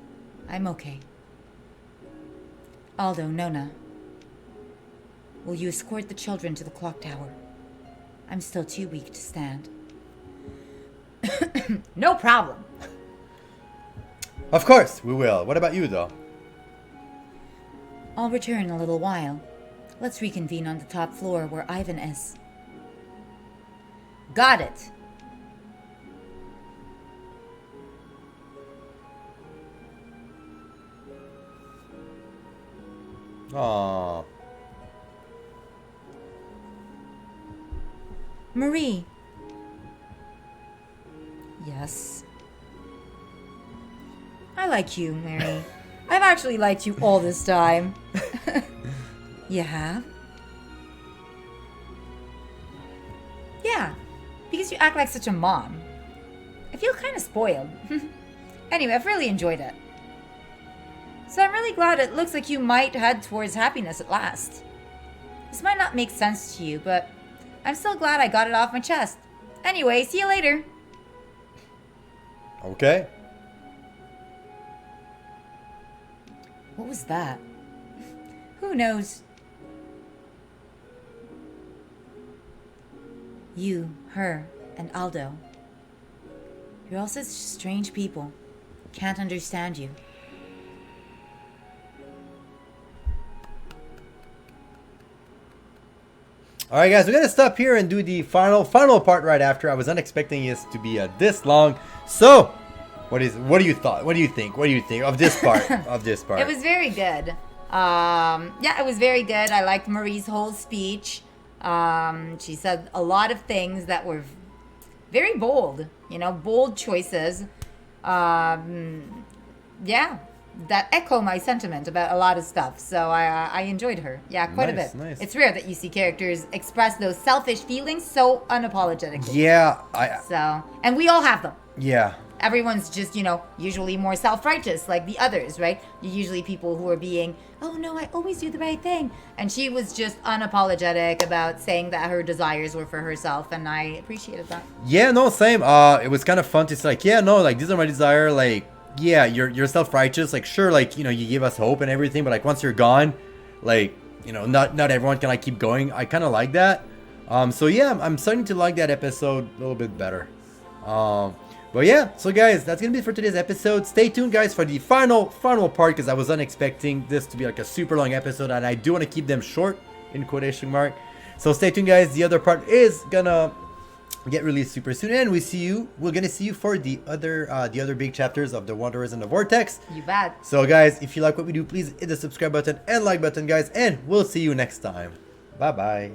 I'm okay. Aldo, Nona, will you escort the children to the clock tower? I'm still too weak to stand. No problem. Of course, we will. What about you, though? I'll return in a little while. Let's reconvene on the top floor where Ivan is. Got it. Aww. Marie. Yes. I like you, Mary. I've actually liked you all this time. You have? Yeah, because you act like such a mom. I feel kind of spoiled. Anyway, I've really enjoyed it. So I'm really glad it looks like you might head towards happiness at last. This might not make sense to you, but I'm still glad I got it off my chest. Anyway, see you later. Okay. What was that? Who knows? You, her, and Aldo. You're all such strange people. Can't understand you. Alright guys, we're gonna stop here and do the final part right after. I was not expecting this to be this long. So, what do you think? What do you think of this part? It was very good. Yeah, it was very good. I liked Marie's whole speech. She said a lot of things that were very bold, bold choices. Yeah, that echo my sentiment about a lot of stuff. So I enjoyed her. Yeah, quite a bit. Nice. It's rare that you see characters express those selfish feelings so unapologetically. Yeah, and we all have them. Yeah. Everyone's just, usually more self-righteous like the others, right? You're usually people who are being, oh no, I always do the right thing. And she was just unapologetic about saying that her desires were for herself, and I appreciated that. Yeah, no, same. It was kind of fun to say, like, yeah, no, like, these are my desire, like, yeah, you're self-righteous, like, sure, like, you give us hope and everything, but, like, once you're gone, like, not everyone can, like, keep going. I kind of like that. So, yeah, I'm starting to like that episode a little bit better. But yeah, so guys, that's gonna be it for today's episode. Stay tuned, guys, for the final part, because I was unexpecting this to be like a super long episode, and I do want to keep them short in quotation mark. So stay tuned, guys. The other part is gonna get released super soon, and we're gonna see you for the other big chapters of the Wanderers and the Vortex. You bet. So guys, if you like what we do, please hit the subscribe button and like button, guys, and we'll see you next time. Bye bye.